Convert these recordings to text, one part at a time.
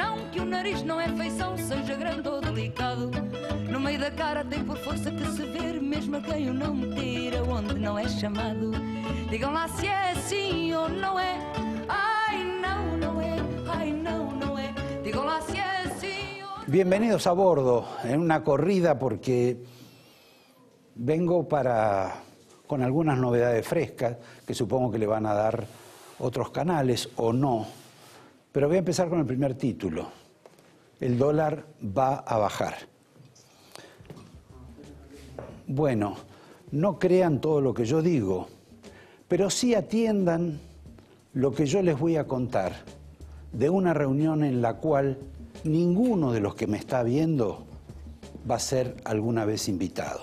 não, que o nariz não é feição, seja grande ou delicado. No meio da cara tem por força que se ver, mesmo a quem o não meter aonde não é chamado. Digam lá se é assim ou não é. Ai, não, não é. Ai, não, não é. Digam lá se é assim ou não. Bienvenidos a bordo en una corrida porque vengo con algunas novedades frescas que supongo que le van a dar otros canales o no. Pero voy a empezar con el primer título. El dólar va a bajar. Bueno, no crean todo lo que yo digo, pero sí atiendan lo que yo les voy a contar de una reunión en la cual ninguno de los que me está viendo va a ser alguna vez invitado.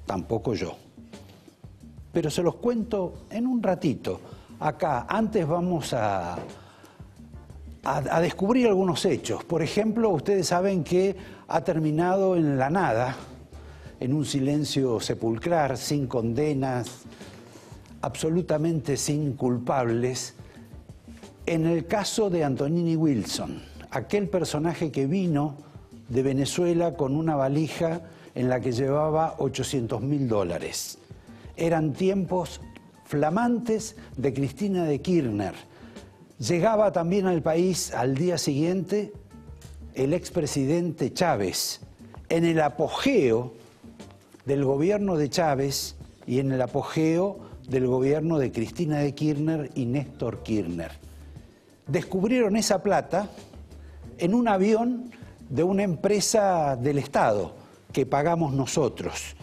Tampoco yo. Pero se los cuento en un ratito. Acá, antes vamos a descubrir algunos hechos. Por ejemplo, ustedes saben que ha terminado en la nada, en un silencio sepulcral, sin condenas, absolutamente sin culpables, en el caso de Antonini Wilson, aquel personaje que vino de Venezuela con una valija en la que llevaba $800.000. Eran tiempos flamantes de Cristina de Kirchner. Llegaba también al país al día siguiente el expresidente Chávez, en el apogeo del gobierno de Chávez y en el apogeo del gobierno de Cristina de Kirchner y Néstor Kirchner. Descubrieron esa plata en un avión de una empresa del Estado que pagamos nosotros.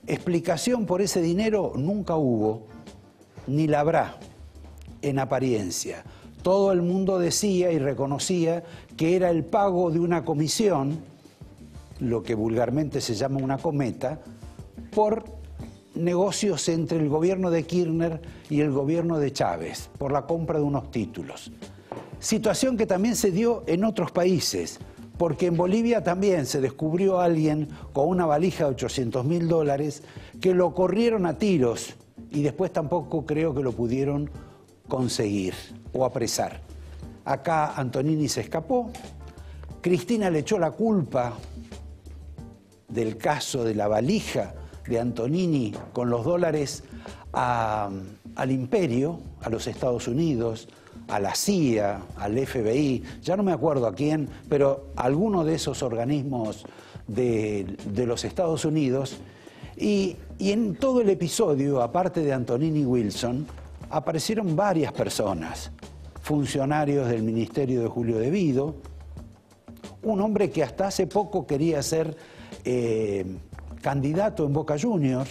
Explicación por ese dinero nunca hubo, ni la habrá en apariencia. Todo el mundo decía y reconocía que era el pago de una comisión, lo que vulgarmente se llama una cometa, por negocios entre el gobierno de Kirchner y el gobierno de Chávez, por la compra de unos títulos. Situación que también se dio en otros países, porque en Bolivia también se descubrió a alguien con una valija de $800.000 que lo corrieron a tiros y después tampoco creo que lo pudieron conseguir o apresar. Acá Antonini se escapó, Cristina le echó la culpa del caso de la valija de Antonini con los dólares al imperio, a los Estados Unidos, a la CIA, al FBI, ya no me acuerdo a quién, pero a alguno de esos organismos de los Estados Unidos. Y en todo el episodio, aparte de Antonini Wilson, aparecieron varias personas, funcionarios del ministerio de Julio De Vido, un hombre que hasta hace poco quería ser candidato en Boca Juniors,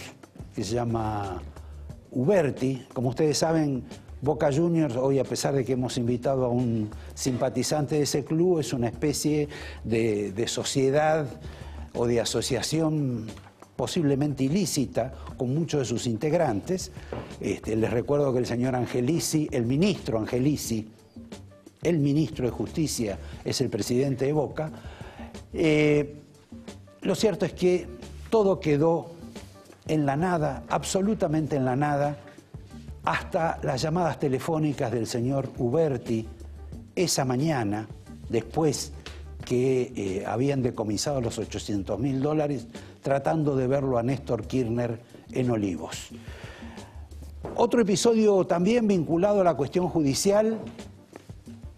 que se llama Uberti. Como ustedes saben, Boca Juniors, hoy a pesar de que hemos invitado a un simpatizante de ese club, es una especie de sociedad o de asociación posiblemente ilícita con muchos de sus integrantes. Les recuerdo que el señor Angelici, el ministro Angelici, el ministro de Justicia, es el presidente de Boca. Lo cierto es que todo quedó en la nada, absolutamente en la nada, hasta las llamadas telefónicas del señor Uberti esa mañana, después que habían decomisado los $800.000, tratando de verlo a Néstor Kirchner en Olivos. Otro episodio también vinculado a la cuestión judicial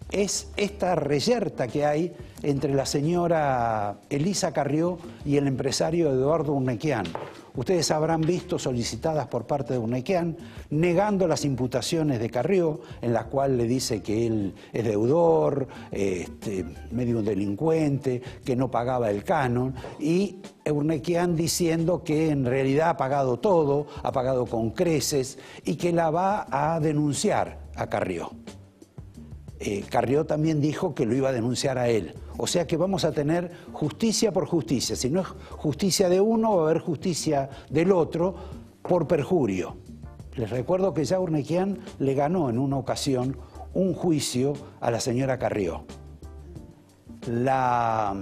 es esta reyerta que hay entre la señora Elisa Carrió y el empresario Eduardo Urnequian. Ustedes habrán visto solicitadas por parte de Urnequian negando las imputaciones de Carrió, en las cuales le dice que él es deudor, medio un delincuente, que no pagaba el canon, y Urnequian diciendo que en realidad ha pagado todo, ha pagado con creces, y que la va a denunciar a Carrió. Carrió también dijo que lo iba a denunciar a él. O sea que vamos a tener justicia por justicia. Si no es justicia de uno, va a haber justicia del otro por perjurio. Les recuerdo que ya Urnequian le ganó en una ocasión un juicio a la señora Carrió. La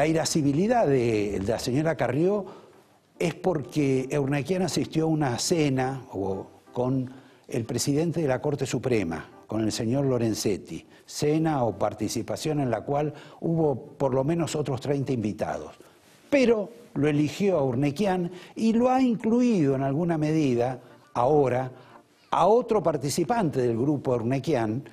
irascibilidad de la señora Carrió es porque Urnequian asistió a una cena con el presidente de la Corte Suprema, con el señor Lorenzetti, cena o participación en la cual hubo por lo menos otros 30 invitados. Pero lo eligió a Urnequian y lo ha incluido en alguna medida ahora a otro participante del grupo Urnequian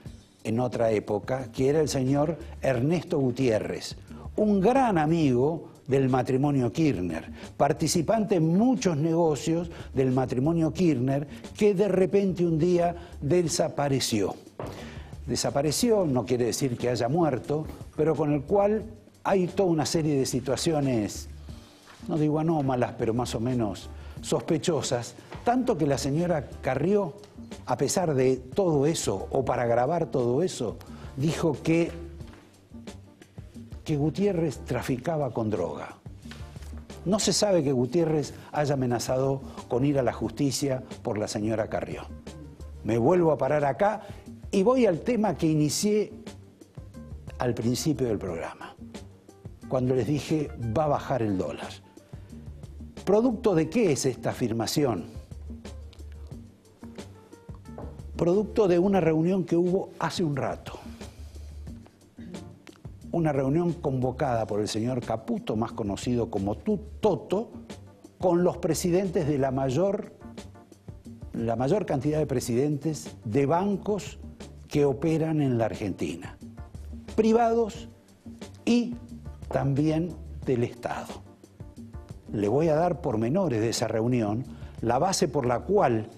en otra época, que era el señor Ernesto Gutiérrez, un gran amigo del matrimonio Kirchner, participante en muchos negocios del matrimonio Kirchner, que de repente un día desapareció. Desapareció, no quiere decir que haya muerto, pero con el cual hay toda una serie de situaciones, no digo anómalas, pero más o menos sospechosas, tanto que la señora Carrió, a pesar de todo eso, o para grabar todo eso, dijo que Gutiérrez traficaba con droga. No se sabe que Gutiérrez haya amenazado con ir a la justicia por la señora Carrió. Me vuelvo a parar acá y voy al tema que inicié al principio del programa, cuando les dije va a bajar el dólar. ¿Producto de qué es esta afirmación? Producto de una reunión que hubo hace un rato. Una reunión convocada por el señor Caputo, más conocido como Toto, con los presidentes de la mayor cantidad de presidentes de bancos que operan en la Argentina, privados y también del Estado. Le voy a dar pormenores de esa reunión, la base por la cual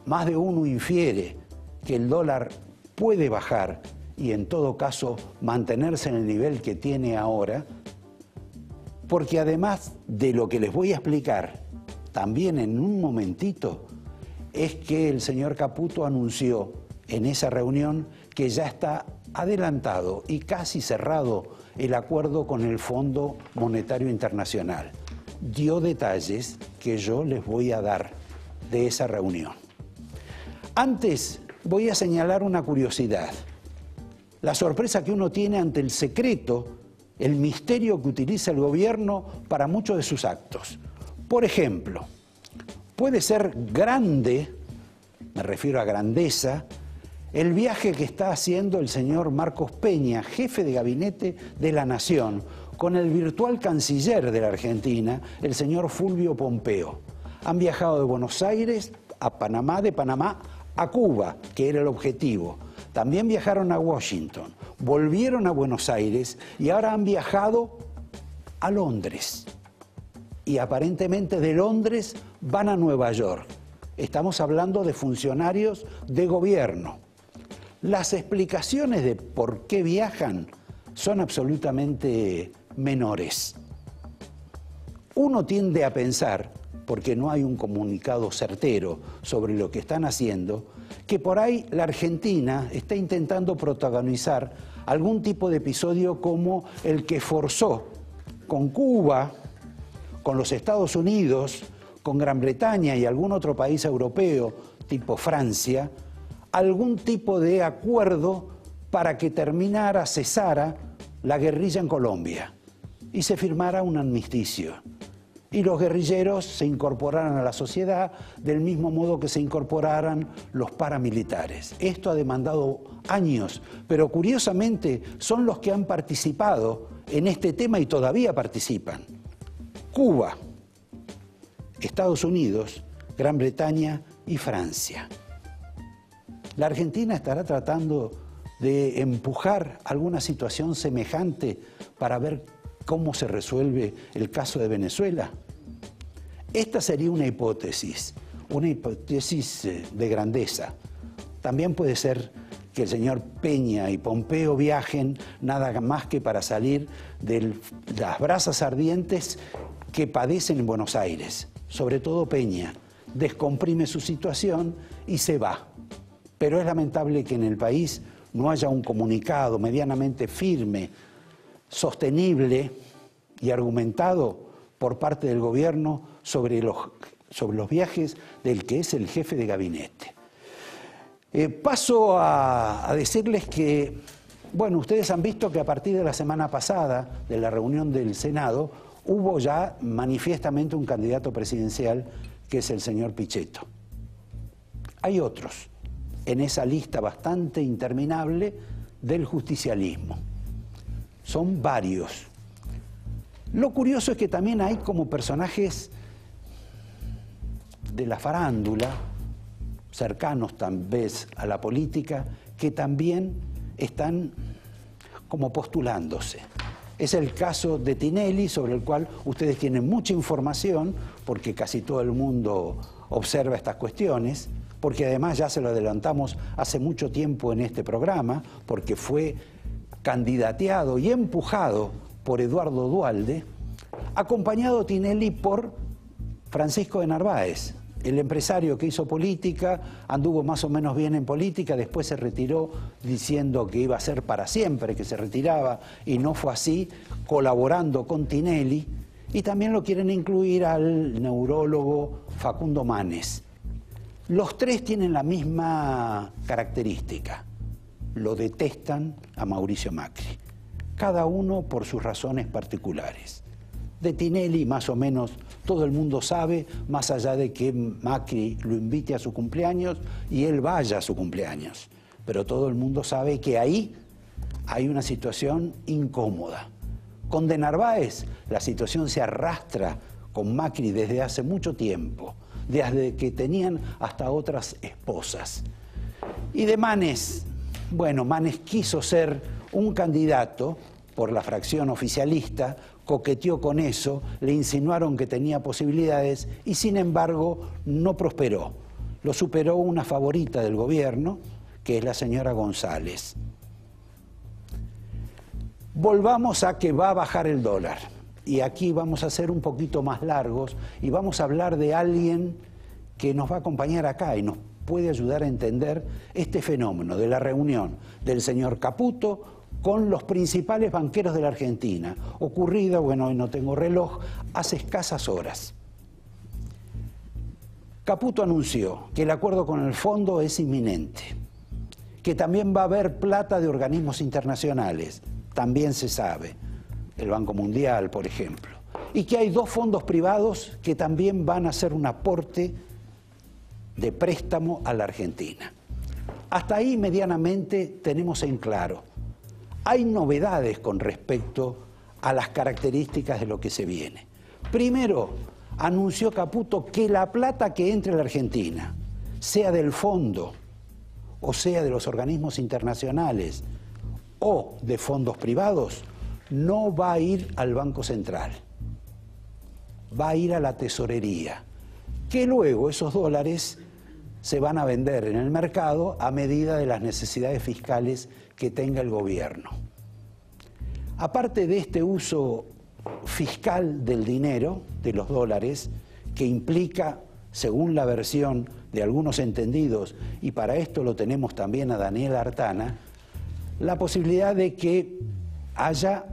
más de uno infiere que el dólar puede bajar y en todo caso mantenerse en el nivel que tiene ahora, porque además de lo que les voy a explicar también en un momentito, es que el señor Caputo anunció en esa reunión que ya está adelantado y casi cerrado el acuerdo con el Fondo Monetario Internacional. Dio detalles que yo les voy a dar de esa reunión. Antes voy a señalar una curiosidad. La sorpresa que uno tiene ante el secreto, el misterio que utiliza el gobierno para muchos de sus actos. Por ejemplo, puede ser grande, me refiero a grandeza, el viaje que está haciendo el señor Marcos Peña, jefe de gabinete de la Nación, con el virtual canciller de la Argentina, el señor Fulvio Pompeo. Han viajado de Buenos Aires a Panamá, de Panamá a Cuba, que era el objetivo. También viajaron a Washington, volvieron a Buenos Aires y ahora han viajado a Londres. Y aparentemente de Londres van a Nueva York. Estamos hablando de funcionarios de gobierno. Las explicaciones de por qué viajan son absolutamente menores. Uno tiende a pensar, porque no hay un comunicado certero sobre lo que están haciendo, que por ahí la Argentina está intentando protagonizar algún tipo de episodio como el que forzó con Cuba, con los Estados Unidos, con Gran Bretaña y algún otro país europeo, tipo Francia, algún tipo de acuerdo para que cesara la guerrilla en Colombia y se firmara un armisticio. Y los guerrilleros se incorporaran a la sociedad del mismo modo que se incorporaran los paramilitares. Esto ha demandado años, pero curiosamente son los que han participado en este tema y todavía participan. Cuba, Estados Unidos, Gran Bretaña y Francia. La Argentina estará tratando de empujar alguna situación semejante para ver cómo se resuelve el caso de Venezuela. Esta sería una hipótesis de grandeza. También puede ser que el señor Peña y Pompeo viajen nada más que para salir de las brasas ardientes que padecen en Buenos Aires. Sobre todo Peña descomprime su situación y se va. Pero es lamentable que en el país no haya un comunicado medianamente firme, sostenible y argumentado por parte del gobierno sobre los viajes del que es el jefe de gabinete. Paso a decirles que, bueno, ustedes han visto que a partir de la semana pasada, de la reunión del Senado, hubo ya manifiestamente un candidato presidencial que es el señor Pichetto. Hay otros, en esa lista bastante interminable del justicialismo. Son varios. Lo curioso es que también hay como personajes de la farándula, cercanos tal vez a la política, que también están como postulándose. Es el caso de Tinelli, sobre el cual ustedes tienen mucha información, porque casi todo el mundo observa estas cuestiones, porque además ya se lo adelantamos hace mucho tiempo en este programa, porque fue candidateado y empujado por Eduardo Duhalde, acompañado Tinelli por Francisco de Narváez, el empresario que hizo política, anduvo más o menos bien en política, después se retiró diciendo que iba a ser para siempre, que se retiraba, y no fue así, colaborando con Tinelli. Y también lo quieren incluir al neurólogo Facundo Manes. Los tres tienen la misma característica: lo detestan a Mauricio Macri, cada uno por sus razones particulares. De Tinelli más o menos todo el mundo sabe, más allá de que Macri lo invite a su cumpleaños y él vaya a su cumpleaños. Pero todo el mundo sabe que ahí hay una situación incómoda. Con de Narváez la situación se arrastra con Macri desde hace mucho tiempo, desde que tenían hasta otras esposas. Y de Manes, bueno, Manes quiso ser un candidato por la fracción oficialista, coqueteó con eso, le insinuaron que tenía posibilidades y sin embargo no prosperó. Lo superó una favorita del gobierno, que es la señora González. Volvamos a que va a bajar el dólar. Y aquí vamos a ser un poquito más largos y vamos a hablar de alguien que nos va a acompañar acá y nos puede ayudar a entender este fenómeno de la reunión del señor Caputo con los principales banqueros de la Argentina, ocurrida, bueno, hoy no tengo reloj, hace escasas horas. Caputo anunció que el acuerdo con el fondo es inminente, que también va a haber plata de organismos internacionales, también se sabe, el Banco Mundial, por ejemplo, y que hay dos fondos privados que también van a hacer un aporte de préstamo a la Argentina. Hasta ahí medianamente tenemos en claro. Hay novedades con respecto a las características de lo que se viene. Primero, anunció Caputo que la plata que entre a la Argentina, sea del fondo o sea de los organismos internacionales o de fondos privados, no va a ir al Banco Central, va a ir a la tesorería, que luego esos dólares se van a vender en el mercado a medida de las necesidades fiscales que tenga el gobierno. Aparte de este uso fiscal del dinero, de los dólares, que implica, según la versión de algunos entendidos, y para esto lo tenemos también a Daniel Artana, la posibilidad de que haya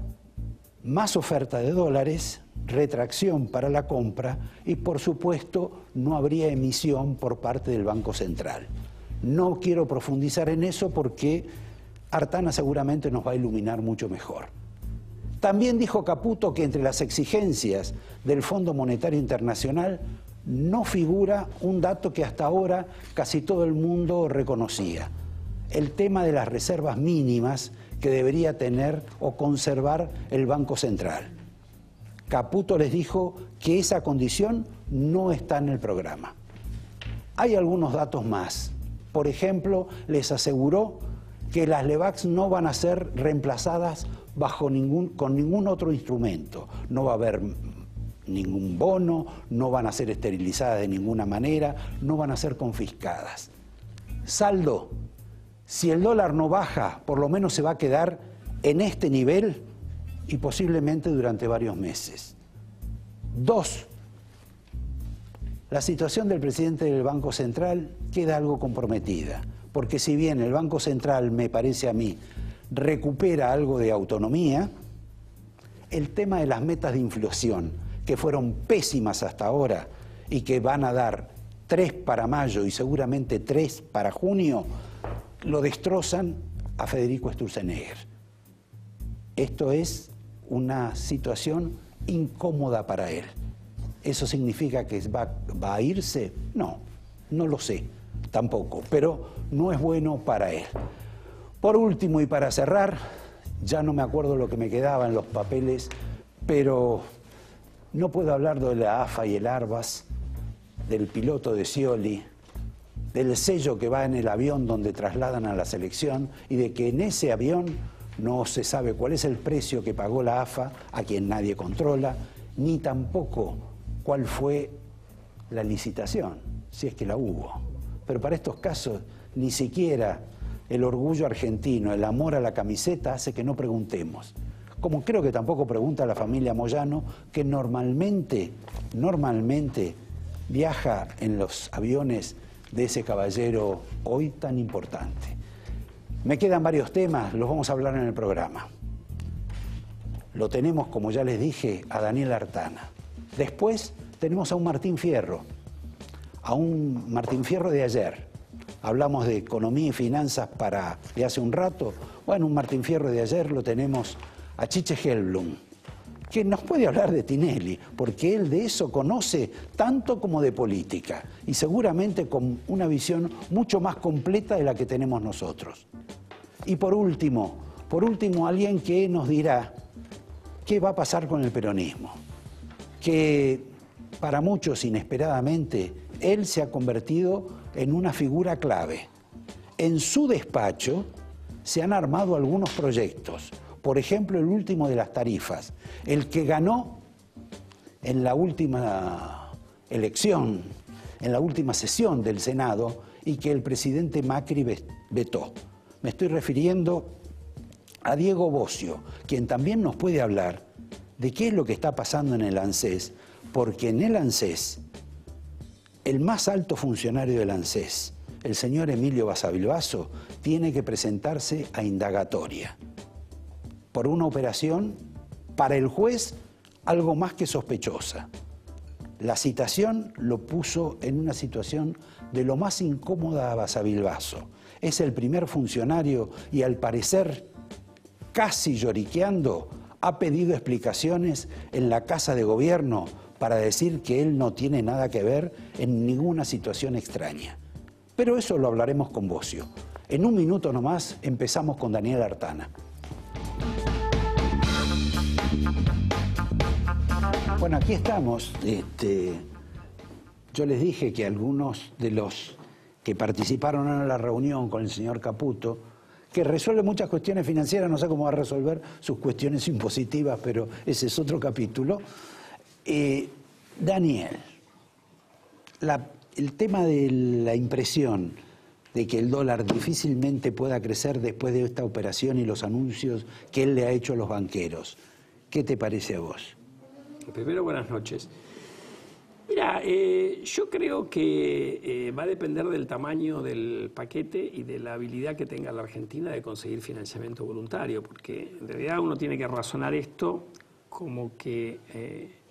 más oferta de dólares, retracción para la compra y, por supuesto, no habría emisión por parte del Banco Central. No quiero profundizar en eso porque Artana seguramente nos va a iluminar mucho mejor. También dijo Caputo que entre las exigencias del Fondo Monetario Internacional no figura un dato que hasta ahora casi todo el mundo reconocía: el tema de las reservas mínimas que debería tener o conservar el Banco Central. Caputo les dijo que esa condición no está en el programa. Hay algunos datos más. Por ejemplo, les aseguró que las LEVAX no van a ser reemplazadas con ningún otro instrumento. No va a haber ningún bono, no van a ser esterilizadas de ninguna manera, no van a ser confiscadas. Saldo: si el dólar no baja, por lo menos se va a quedar en este nivel y posiblemente durante varios meses. 2. La situación del presidente del Banco Central queda algo comprometida, porque si bien el Banco Central, me parece a mí, recupera algo de autonomía, el tema de las metas de inflación, que fueron pésimas hasta ahora y que van a dar 3 para mayo y seguramente 3 para junio, lo destrozan a Federico Sturzenegger. Esto es una situación incómoda para él. ¿Eso significa que va a irse? No, no lo sé. tampoco, pero no es bueno para él. Por último y para cerrar, ya no me acuerdo lo que me quedaba en los papeles, pero no puedo hablar de la AFA y el Arbas, del piloto de Scioli, del sello que va en el avión donde trasladan a la selección y de que en ese avión no se sabe cuál es el precio que pagó la AFA, a quien nadie controla, ni tampoco cuál fue la licitación, si es que la hubo. Pero para estos casos ni siquiera el orgullo argentino, el amor a la camiseta hace que no preguntemos. Como creo que tampoco pregunta la familia Moyano, que normalmente viaja en los aviones de ese caballero hoy tan importante. Me quedan varios temas, los vamos a hablar en el programa. Lo tenemos, como ya les dije, a Daniel Artana. Después tenemos a un Martín Fierro de ayer. Hablamos de economía y finanzas de hace un rato. Bueno, un Martín Fierro de ayer lo tenemos a Chiche Hellblum, que nos puede hablar de Tinelli, porque él de eso conoce tanto como de política, y seguramente con una visión mucho más completa de la que tenemos nosotros. Y por último, alguien que nos dirá qué va a pasar con el peronismo, que para muchos inesperadamente él se ha convertido en una figura clave. En su despacho se han armado algunos proyectos. Por ejemplo, el último de las tarifas, el que ganó en la última elección, en la última sesión del Senado, y que el presidente Macri vetó. Me estoy refiriendo a Diego Bocio, quien también nos puede hablar de qué es lo que está pasando en el ANSES, porque en el ANSES, el más alto funcionario del ANSES, el señor Emilio Basavilbaso, tiene que presentarse a indagatoria por una operación, para el juez, algo más que sospechosa. La citación lo puso en una situación de lo más incómoda a Basavilbaso. Es el primer funcionario y, al parecer, casi lloriqueando, ha pedido explicaciones en la Casa de Gobierno para decir que él no tiene nada que ver en ninguna situación extraña. Pero eso lo hablaremos con Bocio. En un minuto nomás empezamos con Daniel Artana. Bueno, aquí estamos. Yo les dije que algunos de los que participaron en la reunión con el señor Caputo, que resuelve muchas cuestiones financieras, no sé cómo va a resolver sus cuestiones impositivas, pero ese es otro capítulo. Daniel, el tema de la impresión de que el dólar difícilmente pueda crecer después de esta operación y los anuncios que él le ha hecho a los banqueros, ¿qué te parece a vos? Primero, buenas noches. Mira, yo creo que va a depender del tamaño del paquete y de la habilidad que tenga la Argentina de conseguir financiamiento voluntario, porque en realidad uno tiene que razonar esto como que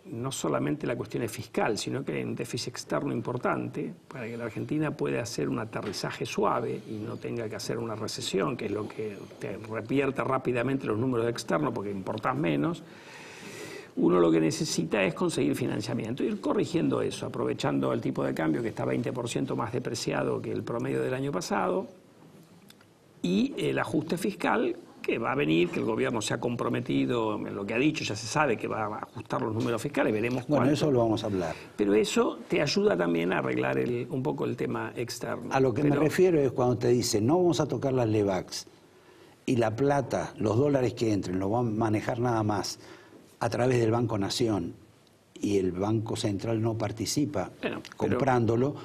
no solamente la cuestión es fiscal, sino que hay un déficit externo importante para que la Argentina pueda hacer un aterrizaje suave y no tenga que hacer una recesión, que es lo que te revierte rápidamente los números externos porque importás menos. Uno lo que necesita es conseguir financiamiento, ir corrigiendo eso, aprovechando el tipo de cambio que está 20% más depreciado que el promedio del año pasado, y el ajuste fiscal que va a venir, que el gobierno se ha comprometido, en lo que ha dicho, ya se sabe que va a ajustar los números fiscales, veremos cuánto. Bueno, eso lo vamos a hablar. Pero eso te ayuda también a arreglar un poco el tema externo. A lo que me refiero es cuando te dice, no vamos a tocar las LEVAX, y la plata, los dólares que entren, lo van a manejar nada más a través del Banco Nación, y el Banco Central no participa comprándolo,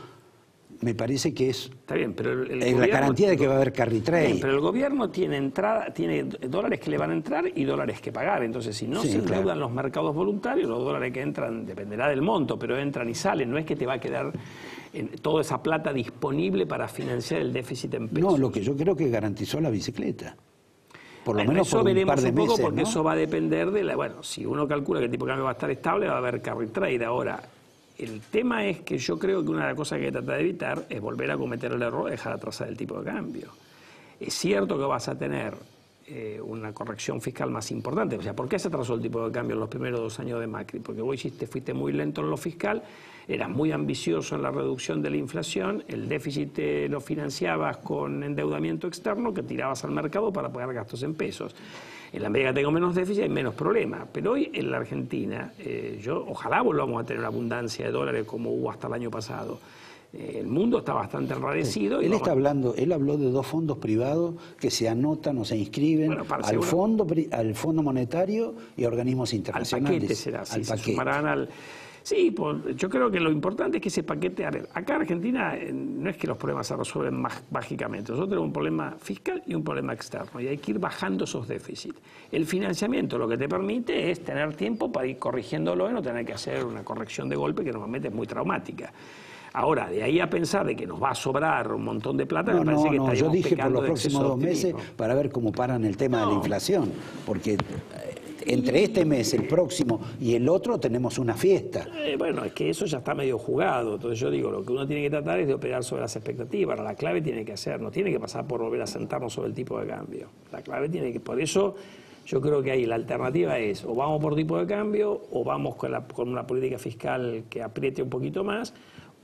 me parece que es está bien, pero la garantía de que va a haber carry trade. Bien, pero el gobierno tiene dólares que le van a entrar y dólares que pagar. Entonces, si no se endeudan los mercados voluntarios, los dólares que entran, dependerá del monto, pero entran y salen. No es que te va a quedar toda esa plata disponible para financiar el déficit en pesos. No, lo que yo creo que garantizó la bicicleta. Por lo menos eso por un par de veremos un poco meses, porque ¿no? eso va a depender de bueno, si uno calcula que el tipo de cambio va a estar estable, va a haber carry trade. Ahora, el tema es que yo creo que una de las cosas que hay que tratar de evitar es volver a cometer el error de dejar atrasar el tipo de cambio. Es cierto que vas a tener una corrección fiscal más importante. O sea, ¿por qué se atrasó el tipo de cambio en los primeros 2 años de Macri? Porque vos fuiste muy lento en lo fiscal, eras muy ambicioso en la reducción de la inflación, el déficit lo financiabas con endeudamiento externo que tirabas al mercado para pagar gastos en pesos. En la medida que tengo menos déficit hay menos problema. Pero hoy en la Argentina, ojalá volvamos a tener abundancia de dólares como hubo hasta el año pasado. El mundo está bastante enrarecido. Él habló de 2 fondos privados que se anotan o se inscriben al Fondo Monetario y a organismos internacionales. Al paquete será, sí, se sumarán al... Sí, yo creo que lo importante es que ese paquete... A ver, acá en Argentina no es que los problemas se resuelven mágicamente. Nosotros tenemos un problema fiscal y un problema externo y hay que ir bajando esos déficits. El financiamiento lo que te permite es tener tiempo para ir corrigiéndolo y no tener que hacer una corrección de golpe que normalmente es muy traumática. Ahora, de ahí a pensar de que nos va a sobrar un montón de plata, me parece que estaríamos yo dije por pecando los próximos 2 meses para ver cómo paran el tema de la inflación, porque entre este mes, el próximo y el otro tenemos una fiesta. Bueno, es que eso ya está medio jugado, entonces yo digo, lo que uno tiene que tratar es de operar sobre las expectativas. Ahora, la clave tiene que ser, no tiene que pasar por volver a sentarnos sobre el tipo de cambio. La clave tiene que, por eso yo creo que ahí la alternativa es o vamos por tipo de cambio o vamos con una política fiscal que apriete un poquito más,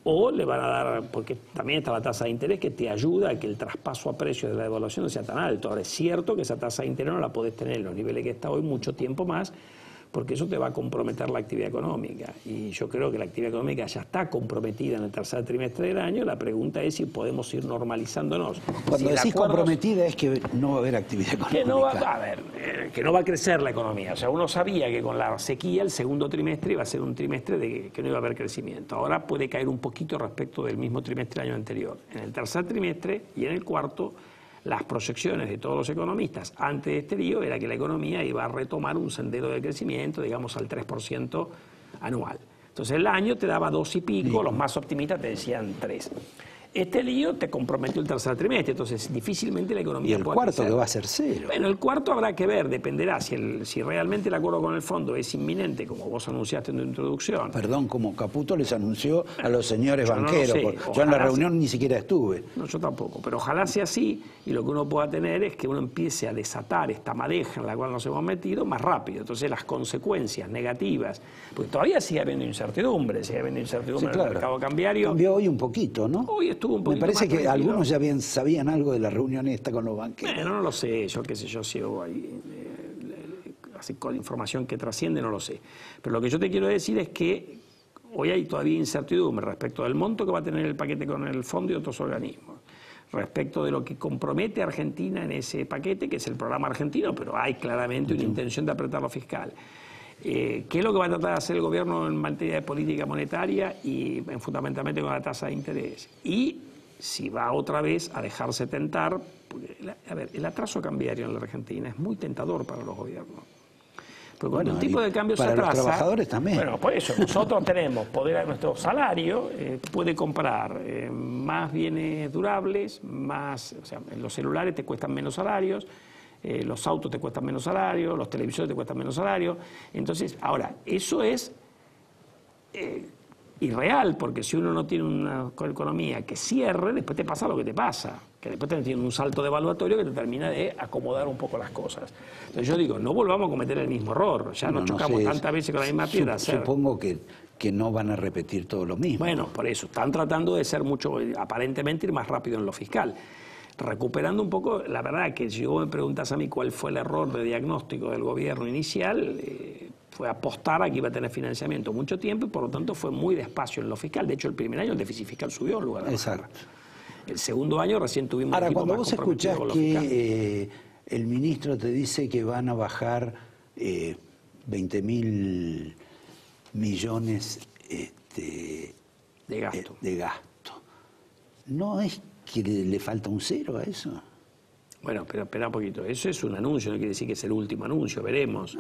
o le van a dar, porque también está la tasa de interés que te ayuda a que el traspaso a precios de la devaluación no sea tan alto. Ahora es cierto que esa tasa de interés no la podés tener en los niveles que está hoy mucho tiempo más, porque eso te va a comprometer la actividad económica. Y yo creo que la actividad económica ya está comprometida en el tercer trimestre del año. La pregunta es si podemos ir normalizándonos. Cuando decís comprometida es que no va a haber actividad económica. Que no va a crecer la economía. O sea, uno sabía que con la sequía el segundo trimestre iba a ser un trimestre de que no iba a haber crecimiento. Ahora puede caer un poquito respecto del mismo trimestre del año anterior. En el tercer trimestre y en el cuarto, las proyecciones de todos los economistas antes de este lío era que la economía iba a retomar un sendero de crecimiento, digamos, al 3% anual. Entonces el año te daba 2 y pico, los más optimistas te decían 3. Este lío te comprometió el tercer trimestre, entonces difícilmente la economía puede crecer. ¿Y el cuarto que va a ser 0? Bueno, el cuarto habrá que ver, dependerá si realmente el acuerdo con el fondo es inminente, como vos anunciaste en tu introducción. Perdón, como Caputo les anunció a los señores banqueros. No sé, yo en la reunión ni siquiera estuve. No, yo tampoco, pero ojalá sea así y lo que uno pueda tener es que uno empiece a desatar esta madeja en la cual nos hemos metido más rápido. Entonces las consecuencias negativas, porque todavía sigue habiendo incertidumbre, en el mercado cambiario. Cambió hoy un poquito, ¿no? Hoy estuvo un poquito Me parece más que tranquilo. algunos ya sabían algo de la reunión esta con los banqueros. Bueno, no lo sé, yo qué sé, yo sigo ahí, así con información que trasciende, no lo sé. Pero lo que yo te quiero decir es que hoy hay todavía incertidumbre respecto del monto que va a tener el paquete con el fondo y otros organismos, respecto de lo que compromete a Argentina en ese paquete, que es el programa argentino, pero hay claramente una intención de apretar lo fiscal. ¿Qué es lo que va a tratar de hacer el gobierno en materia de política monetaria y fundamentalmente con la tasa de interés? Y si va otra vez a dejarse tentar, porque, a ver, el atraso cambiario en la Argentina es muy tentador para los gobiernos. Porque cuando el tipo de cambio se atrasa... Para los trabajadores también. Bueno, por eso, nosotros tenemos poder a nuestro salario, puede comprar más bienes durables, más, o sea, los celulares te cuestan menos salarios, los autos te cuestan menos salarios, los televisores te cuestan menos salarios. Entonces, ahora, eso es irreal, porque si uno no tiene una economía que cierre, después te pasa lo que te pasa, que después te tiene un salto devaluatorio que te termina de acomodar un poco las cosas. Entonces yo digo, no volvamos a cometer el mismo error, ya nos chocamos tantas veces con la misma piedra. Supongo que no van a repetir todo lo mismo. Bueno, por eso, están tratando de ser mucho, aparentemente ir más rápido en lo fiscal. Recuperando un poco, la verdad que si vos me preguntas a mí cuál fue el error de diagnóstico del gobierno inicial, fue apostar a que iba a tener financiamiento mucho tiempo y por lo tanto fue muy despacio en lo fiscal. De hecho, el primer año el déficit fiscal subió en lugar de bajar. Exacto. El segundo año recién tuvimos... Ahora, cuando vos escuchás que el ministro te dice que van a bajar 20.000 millones de gasto. ¿No es que le falta un 0 a eso? Bueno, pero espera un poquito. Eso es un anuncio, no quiere decir que es el último anuncio, veremos.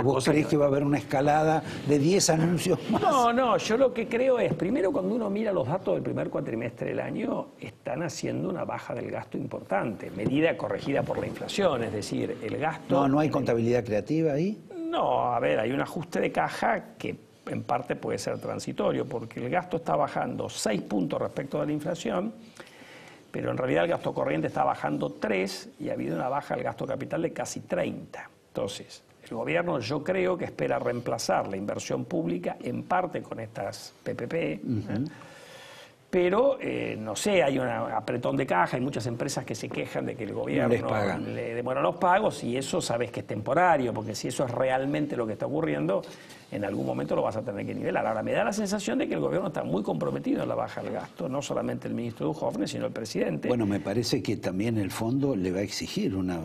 ¿Vos creés que va a haber una escalada de 10 anuncios más? No, yo lo que creo es, primero cuando uno mira los datos del primer cuatrimestre del año, están haciendo una baja del gasto importante, medida corregida por la inflación, es decir, el gasto... ¿No hay contabilidad creativa ahí? No, a ver, hay un ajuste de caja que en parte puede ser transitorio, porque el gasto está bajando 6 puntos respecto a la inflación, pero en realidad el gasto corriente está bajando 3 y ha habido una baja del gasto capital de casi 30. Entonces, el gobierno yo creo que espera reemplazar la inversión pública en parte con estas PPP, pero no sé, hay un apretón de caja, hay muchas empresas que se quejan de que el gobierno le demora los pagos y eso sabes que es temporario, porque si eso es realmente lo que está ocurriendo, en algún momento lo vas a tener que nivelar. Ahora, me da la sensación de que el gobierno está muy comprometido en la baja del gasto, no solamente el ministro Duhovne, sino el presidente. Bueno, me parece que también el fondo le va a exigir una...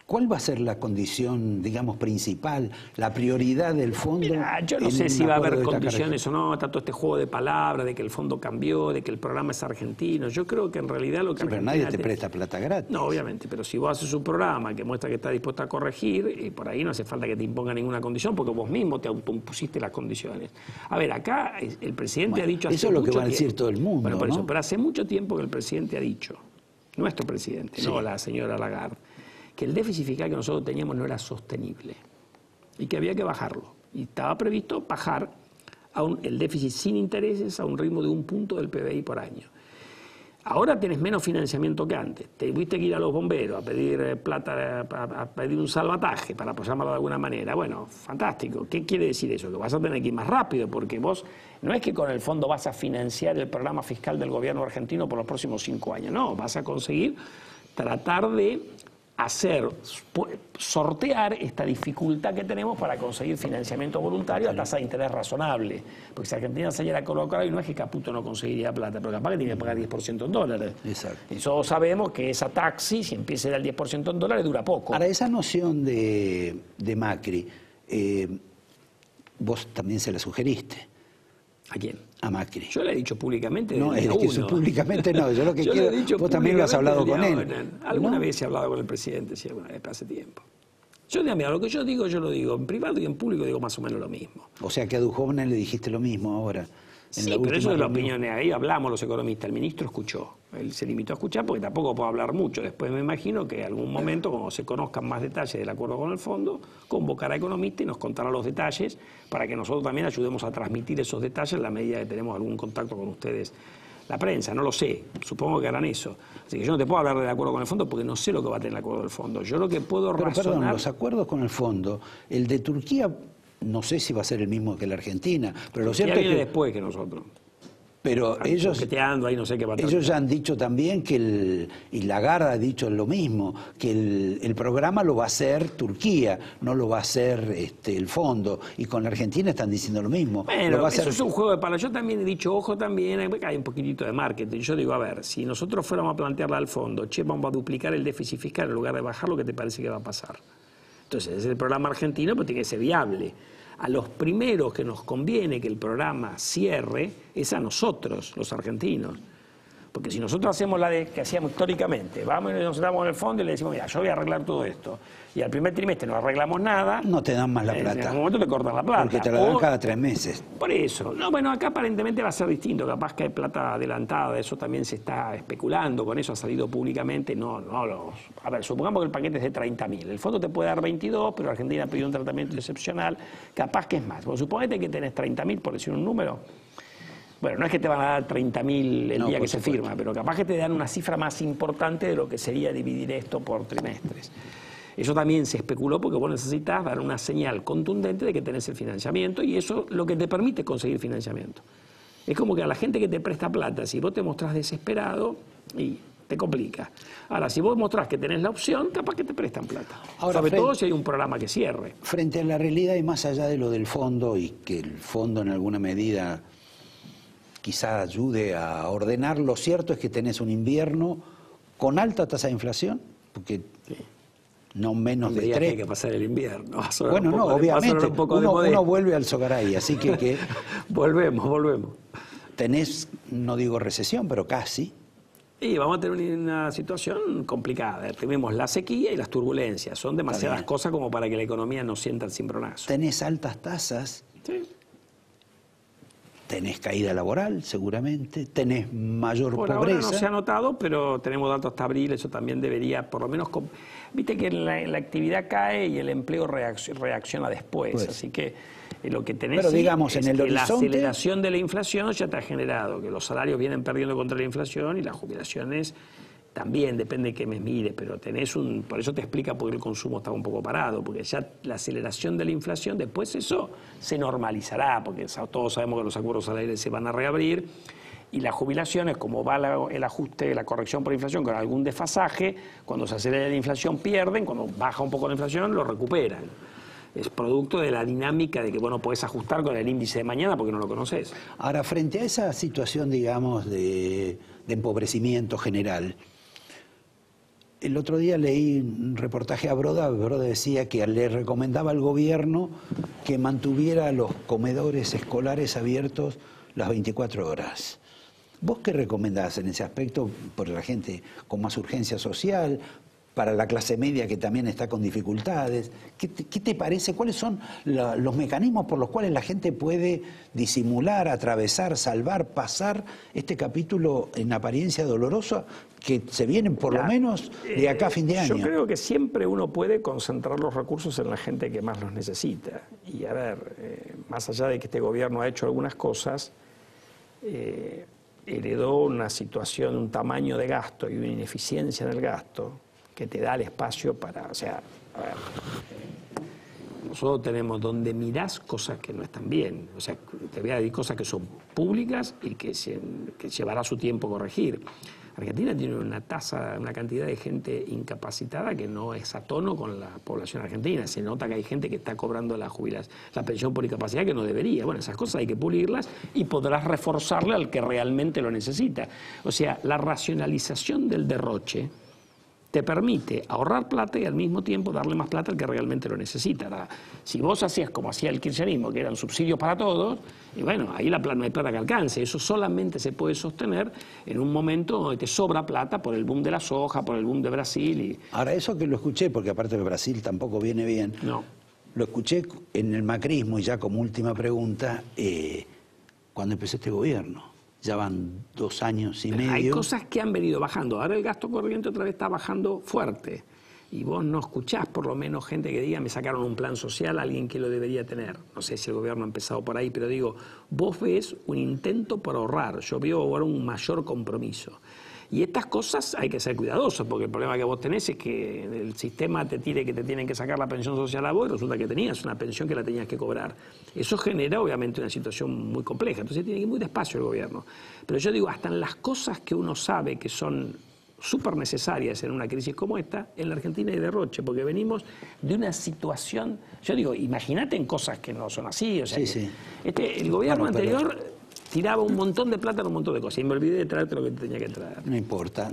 ¿Cuál va a ser la condición, digamos, principal, la prioridad del fondo? Mira, yo no sé si va a haber condiciones o no, está todo este juego de palabras, de que el fondo cambió, de que el programa es argentino. Yo creo que en realidad lo que... Sí, pero nadie te presta plata gratis. No, obviamente, pero si vos haces un programa que muestra que está dispuesto a corregir, y por ahí no hace falta que te imponga ninguna condición, porque vos mismo te autoimpusiste las condiciones. A ver, acá el presidente ha dicho... Eso es lo que va a decir todo el mundo, bueno, por eso, ¿no? pero hace mucho tiempo que el presidente ha dicho, nuestro presidente, no la señora Lagarde, que el déficit fiscal que nosotros teníamos no era sostenible y que había que bajarlo. Y estaba previsto bajar el déficit sin intereses a un ritmo de 1 punto del PBI por año. Ahora tenés menos financiamiento que antes. Te tuviste que ir a los bomberos a pedir plata, a pedir un salvataje, para llamarlo de alguna manera. Bueno, fantástico. ¿Qué quiere decir eso? Que vas a tener que ir más rápido, porque vos no es que con el fondo vas a financiar el programa fiscal del gobierno argentino por los próximos 5 años. No, vas a conseguir tratar de sortear esta dificultad que tenemos para conseguir financiamiento voluntario a tasa de interés razonable. Porque si Argentina se llega a colocar hoy, no es que Caputo no conseguiría plata, pero capaz que tiene que pagar 10% en dólares. Exacto. Y todos sabemos que esa taxi, si empieza a ir al 10% en dólares, dura poco. Ahora, esa noción de Macri, vos también se la sugeriste. ¿A quién? A Macri. Yo le he dicho públicamente. No, es que públicamente no. Yo lo que quiero. Vos también lo has hablado con él. Alguna vez he hablado con el presidente, sí, alguna vez, hace tiempo. Yo, mira, lo que yo lo digo en privado y en público digo más o menos lo mismo. O sea que a Duhovne le dijiste lo mismo ahora. Sí, pero eso es la opinión. Ahí hablamos los economistas. El ministro escuchó. Él se limitó a escuchar porque tampoco puedo hablar mucho. Después me imagino que en algún momento, cuando se conozcan más detalles del acuerdo con el fondo, convocará a economistas y nos contará los detalles para que nosotros también ayudemos a transmitir esos detalles en la medida que tenemos algún contacto con ustedes. La prensa, no lo sé. Supongo que harán eso. Así que yo no te puedo hablar del acuerdo con el fondo porque no sé lo que va a tener el acuerdo del fondo. Yo lo que puedo razonar... Perdón, los acuerdos con el fondo, el de Turquía... No sé si va a ser el mismo que la Argentina, pero lo cierto es que después que nosotros. Pero ellos, ahí no sé qué va a ellos ya han dicho también que y Lagarde ha dicho lo mismo, que el programa lo va a hacer Turquía, no lo va a hacer el fondo. Y con la Argentina están diciendo lo mismo. Bueno, lo va a hacer... eso es un juego de palos. Yo también he dicho, ojo también, hay un poquitito de marketing. Yo digo, a ver, si nosotros fuéramos a plantearla al fondo, vamos a duplicar el déficit fiscal en lugar de bajarlo, ¿qué te parece que va a pasar? Entonces, es el programa argentino, pero tiene que ser viable. A los primeros que nos conviene que el programa cierre es a nosotros, los argentinos. Porque si nosotros hacemos la que hacíamos históricamente, vamos y nos sentamos en el fondo y le decimos, mira, yo voy a arreglar todo esto, y al primer trimestre no arreglamos nada... No te dan más la plata. En algún momento te cortan la plata. Porque te la dan cada 3 meses. Por eso. No, bueno, acá aparentemente va a ser distinto. Capaz que hay plata adelantada, eso también se está especulando, con eso ha salido públicamente. A ver, supongamos que el paquete es de 30.000. El fondo te puede dar 22, pero Argentina pidió un tratamiento excepcional. Capaz que es más. Bueno, suponete que tenés 30.000, por decir un número. Bueno, no es que te van a dar 30.000 el día que se firma, pero capaz que te dan una cifra más importante de lo que sería dividir esto por trimestres. Eso también se especuló porque vos necesitas dar una señal contundente de que tenés el financiamiento y eso lo que te permite conseguir financiamiento. Es como que a la gente que te presta plata, si vos te mostrás desesperado, y te complica. Ahora, si vos mostrás que tenés la opción, capaz que te prestan plata. Ahora, sobre todo si hay un programa que cierre. Frente a la realidad y más allá de lo del fondo y que el fondo en alguna medida quizá ayude a ordenar, lo cierto es que tenés un invierno con alta tasa de inflación, porque no menos de 3. Hay que pasar el invierno. Bueno, no, obviamente, uno vuelve al Sogaray, así que volvemos. Tenés, no digo recesión, pero casi. Y vamos a tener una situación complicada. Tenemos la sequía y las turbulencias. Son demasiadas cosas como para que la economía no sienta el cimbronazo. Tenés altas tasas. Sí. Tenés caída laboral, seguramente, tenés mayor pobreza. Ahora no se ha notado, pero tenemos datos hasta abril, eso también debería, por lo menos... Viste que la actividad cae y el empleo reacciona después, pues, así que lo que tenés pero digamos, es en el que horizonte... la aceleración de la inflación ya te ha generado, que los salarios vienen perdiendo contra la inflación y las jubilaciones también depende de qué me mires, pero por eso te explica por qué el consumo estaba un poco parado, porque ya la aceleración de la inflación, después eso se normalizará, porque todos sabemos que los acuerdos salariales se van a reabrir, y las jubilaciones, como va el ajuste, la corrección por inflación con algún desfasaje, cuando se acelera la inflación pierden, cuando baja un poco la inflación lo recuperan. Es producto de la dinámica de que, bueno, podés ajustar con el índice de mañana porque no lo conoces. Ahora, frente a esa situación, digamos, de empobrecimiento general, el otro día leí un reportaje a Broda. Broda decía que le recomendaba al gobierno que mantuviera los comedores escolares abiertos las 24 horas. ¿Vos qué recomendás en ese aspecto por la gente con más urgencia social, para la clase media que también está con dificultades? ¿Qué te parece? ¿Cuáles son los mecanismos por los cuales la gente puede disimular, atravesar, salvar, pasar este capítulo en apariencia dolorosa que se vienen por lo menos de acá a fin de año? Yo creo que siempre uno puede concentrar los recursos en la gente que más los necesita. Y a ver, más allá de que este gobierno ha hecho algunas cosas, heredó una situación, un tamaño de gasto y una ineficiencia en el gasto que te da el espacio para, o sea, a ver, nosotros tenemos donde mirás cosas que no están bien, o sea, te voy a decir cosas que son públicas y que llevará su tiempo corregir. Argentina tiene una cantidad de gente incapacitada que no es a tono con la población argentina. Se nota que hay gente que está cobrando la pensión por incapacidad que no debería. Bueno, esas cosas hay que pulirlas y podrás reforzarle al que realmente lo necesita. O sea, la racionalización del derroche te permite ahorrar plata y al mismo tiempo darle más plata al que realmente lo necesita. Si vos hacías como hacía el kirchnerismo, que eran subsidios para todos, y bueno, ahí no hay plata que alcance. Eso solamente se puede sostener en un momento donde te sobra plata por el boom de la soja, por el boom de Brasil. Ahora, eso que lo escuché, porque aparte de Brasil tampoco viene bien, no. Lo escuché en el macrismo, y ya como última pregunta, cuando empezó este gobierno. Ya van 2 años y medio. Hay cosas que han venido bajando. Ahora el gasto corriente otra vez está bajando fuerte. Y vos no escuchás por lo menos gente que diga, me sacaron un plan social, alguien que lo debería tener. No sé si el gobierno ha empezado por ahí, pero digo, vos ves un intento por ahorrar. Yo veo ahora un mayor compromiso. Y estas cosas hay que ser cuidadosos, porque el problema que vos tenés es que el sistema te tire que te tienen que sacar la pensión social a vos y resulta que tenías una pensión que la tenías que cobrar. Eso genera obviamente una situación muy compleja, entonces tiene que ir muy despacio el gobierno. Pero yo digo, hasta en las cosas que uno sabe que son súper necesarias en una crisis como esta, en la Argentina hay derroche, porque venimos de una situación, yo digo, imagínate en cosas que no son así, o sea, sí. El gobierno anterior tiraba un montón de plata en un montón de cosas y me olvidé de traerte lo que te tenía que traer. No importa.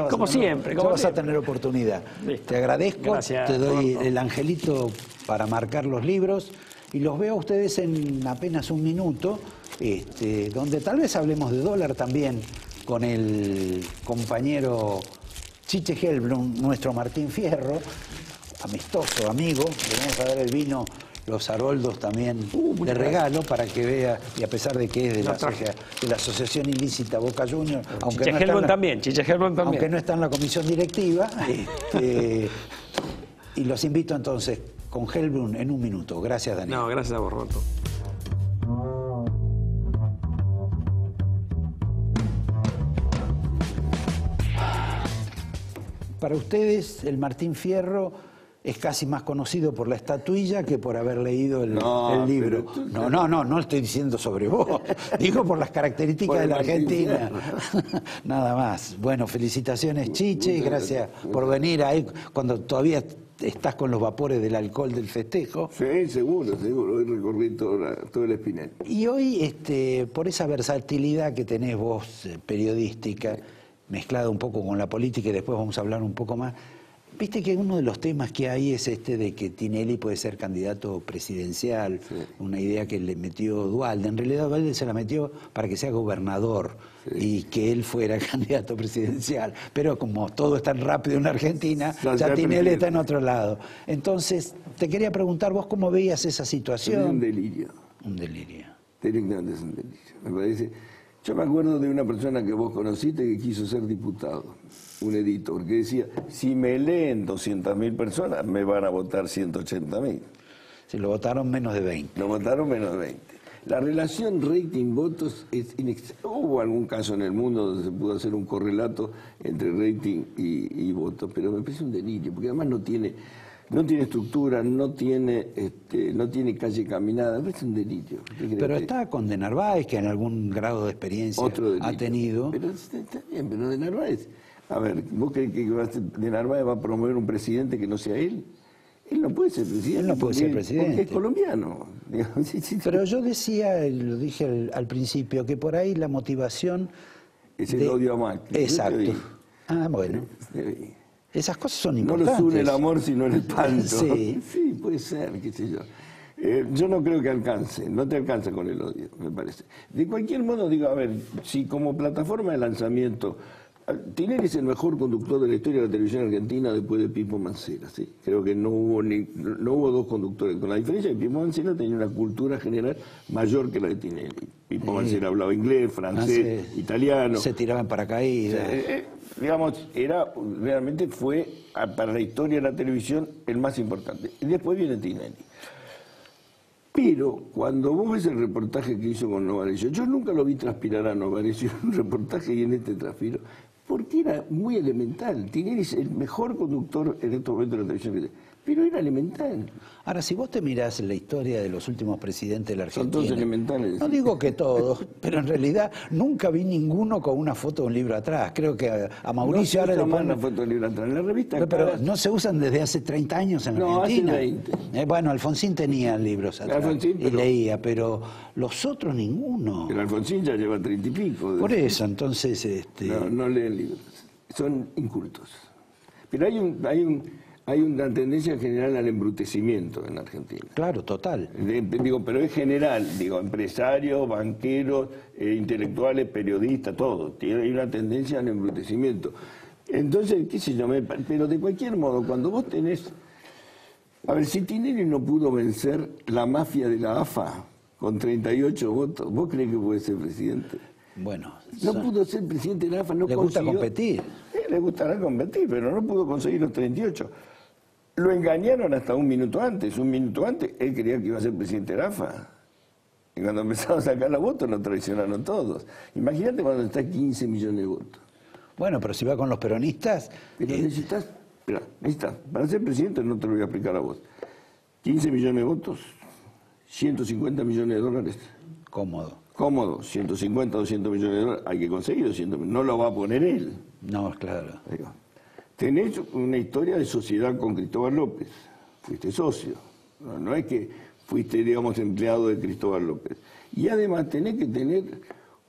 Como siempre. Ya vas a tener oportunidad. Listo. Te agradezco. Gracias, te doy Roberto. el angelito para marcar los libros y los veo a ustedes en apenas un minuto, donde tal vez hablemos de dólar también con el compañero Chiche Helblum, nuestro Martín Fierro, amistoso, amigo. Le vamos a dar el vino, los Haroldos también de regalo para que vea, y a pesar de que es de la Asociación Ilícita Boca Juniors, Chiche Helblum también. Aunque no está en la comisión directiva, y los invito entonces con Helblum en un minuto. Gracias, Daniel. No, gracias a vos, Roberto. Para ustedes, el Martín Fierro es casi más conocido por la estatuilla que por haber leído el libro. No estoy diciendo sobre vos, digo por las características de la Argentina. Nada más. Bueno, felicitaciones, Chiche, y gracias por venir ahí cuando todavía estás con los vapores del alcohol del festejo. Sí, seguro. Hoy recorrí todo el Espinel. Y hoy, por esa versatilidad que tenés vos, periodística, mezclada un poco con la política, y después vamos a hablar un poco más. Viste que uno de los temas que hay es de que Tinelli puede ser candidato presidencial, sí. Una idea que le metió Duhalde. En realidad Duhalde se la metió para que sea gobernador, sí. Y que él fuera el candidato presidencial. Pero como todo es tan rápido en Argentina, ya Tinelli está en otro lado. Entonces, te quería preguntar, ¿vos cómo veías esa situación? Es un delirio. Un delirio. Técnicamente es un delirio. Me parece. Yo me acuerdo de una persona que vos conociste que quiso ser diputado, un editor, que decía, si me leen 200.000 personas, me van a votar 180.000. Sí, lo votaron menos de 20. Lo votaron menos de 20. La relación rating-votos es hubo algún caso en el mundo donde se pudo hacer un correlato entre rating y votos, pero me parece un delirio, porque además no tiene estructura, no tiene calle caminada, me parece un delirio. Pero está con de Narváez, que en algún grado de experiencia ha tenido. Pero está bien, pero de Narváez, a ver, ¿vos crees que de Narváez va a promover un presidente que no sea él? Él no puede ser presidente. Él no puede ser presidente. Porque es colombiano. Pero yo decía, lo dije al principio, que por ahí la motivación... Es el odio a Macri. Exacto. Ah, bueno. Esas cosas son importantes. No los une el amor sino el espanto. Sí. Sí, puede ser, qué sé yo. Yo no creo que alcance, no te alcanza con el odio, me parece. De cualquier modo, digo, a ver, si como plataforma de lanzamiento... Tinelli es el mejor conductor de la historia de la televisión argentina después de Pipo Mancera, ¿sí? Creo que no hubo dos conductores, con la diferencia de que Pipo Mancera tenía una cultura general mayor que la de Tinelli. Pipo Mancera hablaba inglés, francés, italiano. Se tiraban paracaídas. Digamos, realmente fue, para la historia de la televisión, el más importante. Y después viene Tinelli. Pero cuando vos ves el reportaje que hizo con Novarecio, yo nunca lo vi transpirar a Novarecio en un reportaje y en este transpiro, porque era muy elemental. Tinelli es el mejor conductor en estos momentos de la televisión, pero era elemental. Ahora, si vos te mirás la historia de los últimos presidentes de la Argentina... Son todos elementales. No digo que todos, pero en realidad nunca vi ninguno con una foto de un libro atrás. Creo que a Mauricio ahora le ponen... la foto del libro atrás. En la revista pero no se usan desde hace 30 años en la Argentina. Hace 20. Bueno, Alfonsín tenía libros atrás y leía, pero los otros ninguno. El Alfonsín ya lleva 30 y pico. Por eso, entonces... No leen libros. Son incultos. Pero hay una tendencia general al embrutecimiento en Argentina. Claro, total. Pero es general, empresarios, banqueros, intelectuales, periodistas, todo. Hay una tendencia al embrutecimiento. Entonces, qué sé yo, pero de cualquier modo, cuando vos tenés... A ver, si Tinelli no pudo vencer la mafia de la AFA con 38 votos, ¿vos creés que puede ser presidente? Bueno... No pudo ser presidente de la AFA, no consiguió... Le gusta competir. Le gustará competir, pero no pudo conseguir los 38. Lo engañaron hasta un minuto antes. Un minuto antes él creía que iba a ser presidente de la AFA. Y cuando empezaron a sacar los votos lo traicionaron todos. Imagínate cuando está 15 millones de votos. Bueno, pero si va con los peronistas... Pero necesitas, para ser presidente no te lo voy a explicar a vos. 15 millones de votos, 150 millones de dólares. Cómodo, 150, 200 millones de dólares. Hay que conseguir 200 millones. No lo va a poner él. No, claro. Tenés una historia de sociedad con Cristóbal López. Fuiste socio. No es que fuiste, empleado de Cristóbal López. Y además tenés que tener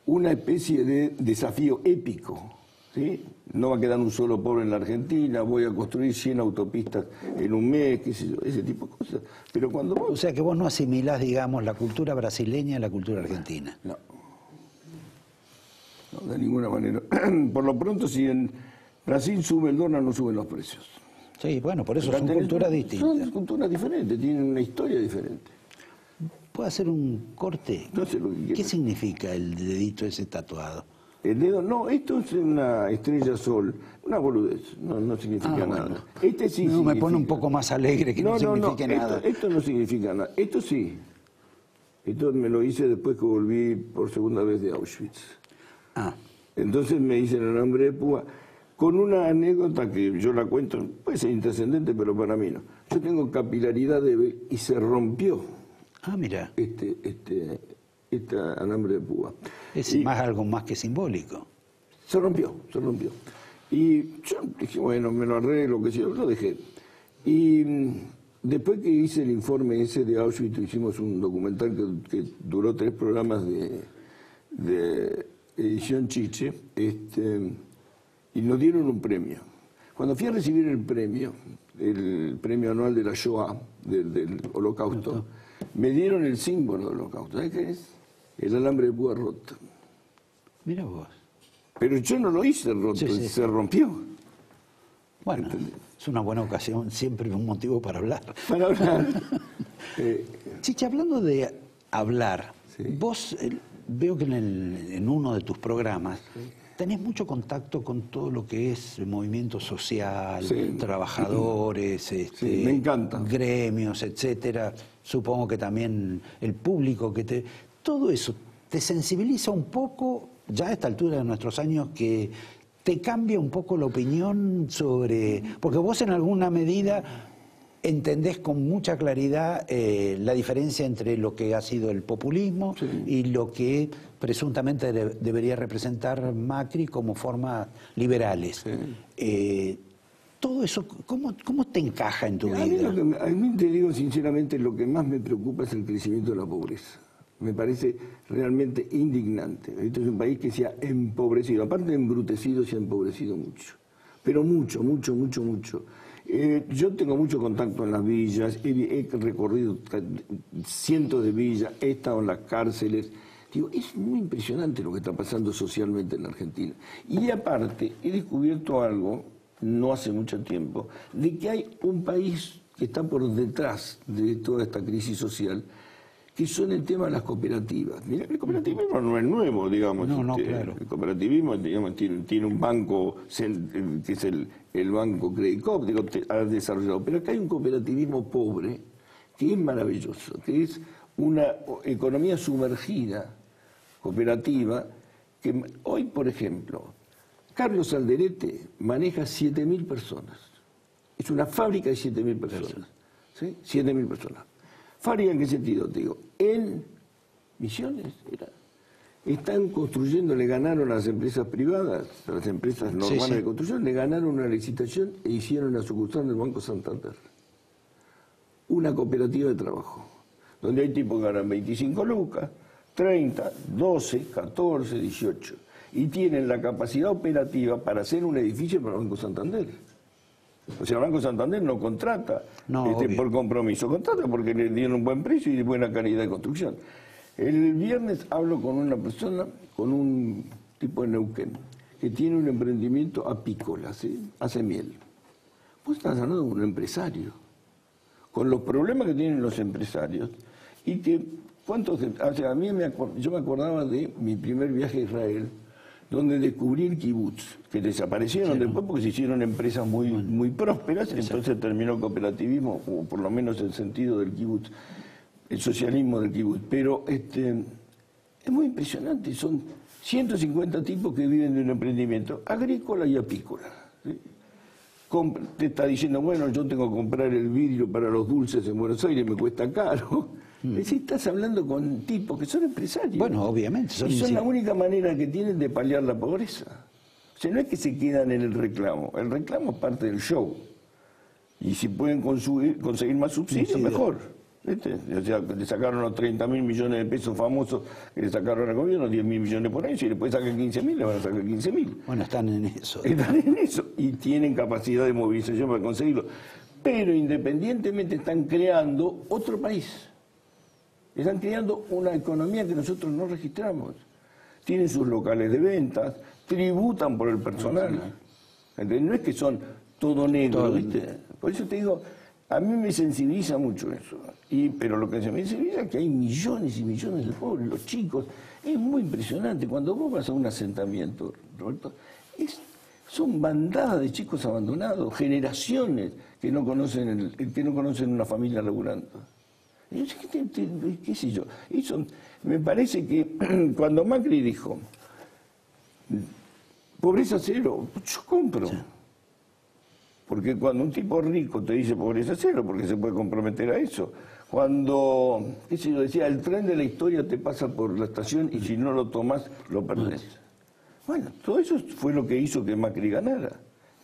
una especie de desafío épico. ¿Sí? No va a quedar un solo pobre en la Argentina, voy a construir 100 autopistas en un mes, qué sé yo, ese tipo de cosas. Pero cuando vos... O sea que vos no asimilás, la cultura brasileña a la cultura argentina. No, de ninguna manera. Por lo pronto, si en Brasil sube el dólar, no suben los precios. Sí, bueno, por eso son culturas distintas. Son culturas diferentes, tienen una historia diferente. ¿Puedo hacer un corte? No sé lo que quieras. ¿Qué significa el dedito ese tatuado? El dedo, no, esto es una estrella sol, una boludez, no significa nada. Bueno. Este sí no, significa. Me pone un poco más alegre que no signifique nada. Esto no significa nada, esto sí. Esto me lo hice después que volví por segunda vez de Auschwitz. Entonces me hice el alambre de púa, con una anécdota que yo la cuento, puede ser intrascendente, pero para mí no. Yo tengo capilaridad y se rompió. Mira. Este alambre de púa. Es algo más que simbólico. Se rompió. Y yo dije, bueno, me lo arreglo, que yo lo dejé. Y después que hice el informe ese de Auschwitz, hicimos un documental que duró 3 programas de edición Chiche, y nos dieron un premio. Cuando fui a recibir el premio anual de la Shoah, del Holocausto, me dieron el símbolo del Holocausto. ¿Sabes qué es? El alambre de púa roto. Mira vos. Pero yo no lo hice roto, se rompió. Bueno, ¿entendés? Es una buena ocasión, siempre un motivo para hablar. Para hablar. Chiche, hablando de hablar, vos veo que en uno de tus programas tenés mucho contacto con todo lo que es el movimiento social, trabajadores, me encanta. Gremios, etcétera. Supongo que también el público que todo eso te sensibiliza un poco, ya a esta altura de nuestros años, que te cambia un poco la opinión sobre... Porque vos en alguna medida entendés con mucha claridad la diferencia entre lo que ha sido el populismo y lo que presuntamente debería representar Macri como formas liberales. Todo eso, ¿cómo te encaja en tu vida? A mí te digo sinceramente, lo que más me preocupa es el crecimiento de la pobreza. Me parece realmente indignante. Este es un país que se ha empobrecido, aparte de embrutecido, se ha empobrecido mucho. Pero mucho, mucho, mucho, mucho. Yo tengo mucho contacto en las villas, he recorrido cientos de villas, he estado en las cárceles. Digo, es muy impresionante lo que está pasando socialmente en la Argentina. Y aparte, he descubierto algo, no hace mucho tiempo, de que hay un país que está por detrás de toda esta crisis social, que son el tema de las cooperativas. Mira, el cooperativismo no es nuevo, digamos. No, claro. El cooperativismo, digamos, tiene un banco, que es el banco Credit Coop, ha desarrollado. Pero acá hay un cooperativismo pobre, que es maravilloso, que es una economía sumergida, cooperativa, que hoy, por ejemplo, Carlos Alderete maneja 7.000 personas. Es una fábrica de 7.000 personas. ¿Sí? 7.000 personas. ¿Fábrica en qué sentido? Te digo, en Misiones están construyendo, le ganaron a las empresas privadas, a las empresas normales de construcción, le ganaron una licitación e hicieron la sucursal del Banco Santander. Una cooperativa de trabajo, donde hay tipos que ganan 25 lucas, 30, 12, 14, 18. Y tienen la capacidad operativa para hacer un edificio para el Banco Santander. O sea, el Banco Santander no contrata por compromiso, contrata porque le dieron un buen precio y buena calidad de construcción. El viernes hablo con una persona, con un tipo de Neuquén, que tiene un emprendimiento apícola, ¿sí? Hace miel. Vos estás hablando de un empresario, con los problemas que tienen los empresarios, y que, o sea, yo me acordaba de mi primer viaje a Israel, donde descubrí el kibutz, que desaparecieron después porque se hicieron empresas muy prósperas, entonces terminó el cooperativismo, o por lo menos el sentido del kibutz, el socialismo del kibutz. Pero es muy impresionante, son 150 tipos que viven de un emprendimiento agrícola y apícola. ¿Sí? Te está diciendo, bueno, yo tengo que comprar el vidrio para los dulces en Buenos Aires, me cuesta caro. Estás hablando con tipos que son empresarios. Bueno, obviamente. Son la única manera que tienen de paliar la pobreza. O sea, no es que se quedan en el reclamo es parte del show. Y si pueden conseguir más subsidios, mejor. ¿Viste? O sea, le sacaron los 30.000 millones de pesos famosos que le sacaron al gobierno, 10.000 millones por año, si le pueden sacar 15.000, le van a sacar 15.000. Bueno, están en eso. Están en eso y tienen capacidad de movilización para conseguirlo. Pero independientemente están creando otro país. Están creando una economía que nosotros no registramos. Tienen sus locales de ventas, tributan por el personal. ¿Entendés? No es que son todo negro, ¿viste? Por eso te digo, a mí me sensibiliza mucho eso. Pero lo que se me sensibiliza es que hay millones y millones de pobres, los chicos. Es muy impresionante. Cuando vos vas a un asentamiento, Roberto, son bandadas de chicos abandonados, generaciones que no conocen una familia laburando. ¿Qué sé yo? Me parece que cuando Macri dijo, pobreza cero, yo compro. Sí. Porque cuando un tipo rico te dice pobreza cero, porque se puede comprometer a eso. Cuando, qué sé yo, decía, el tren de la historia te pasa por la estación y si no lo tomás, lo perdés. Bueno, todo eso fue lo que hizo que Macri ganara.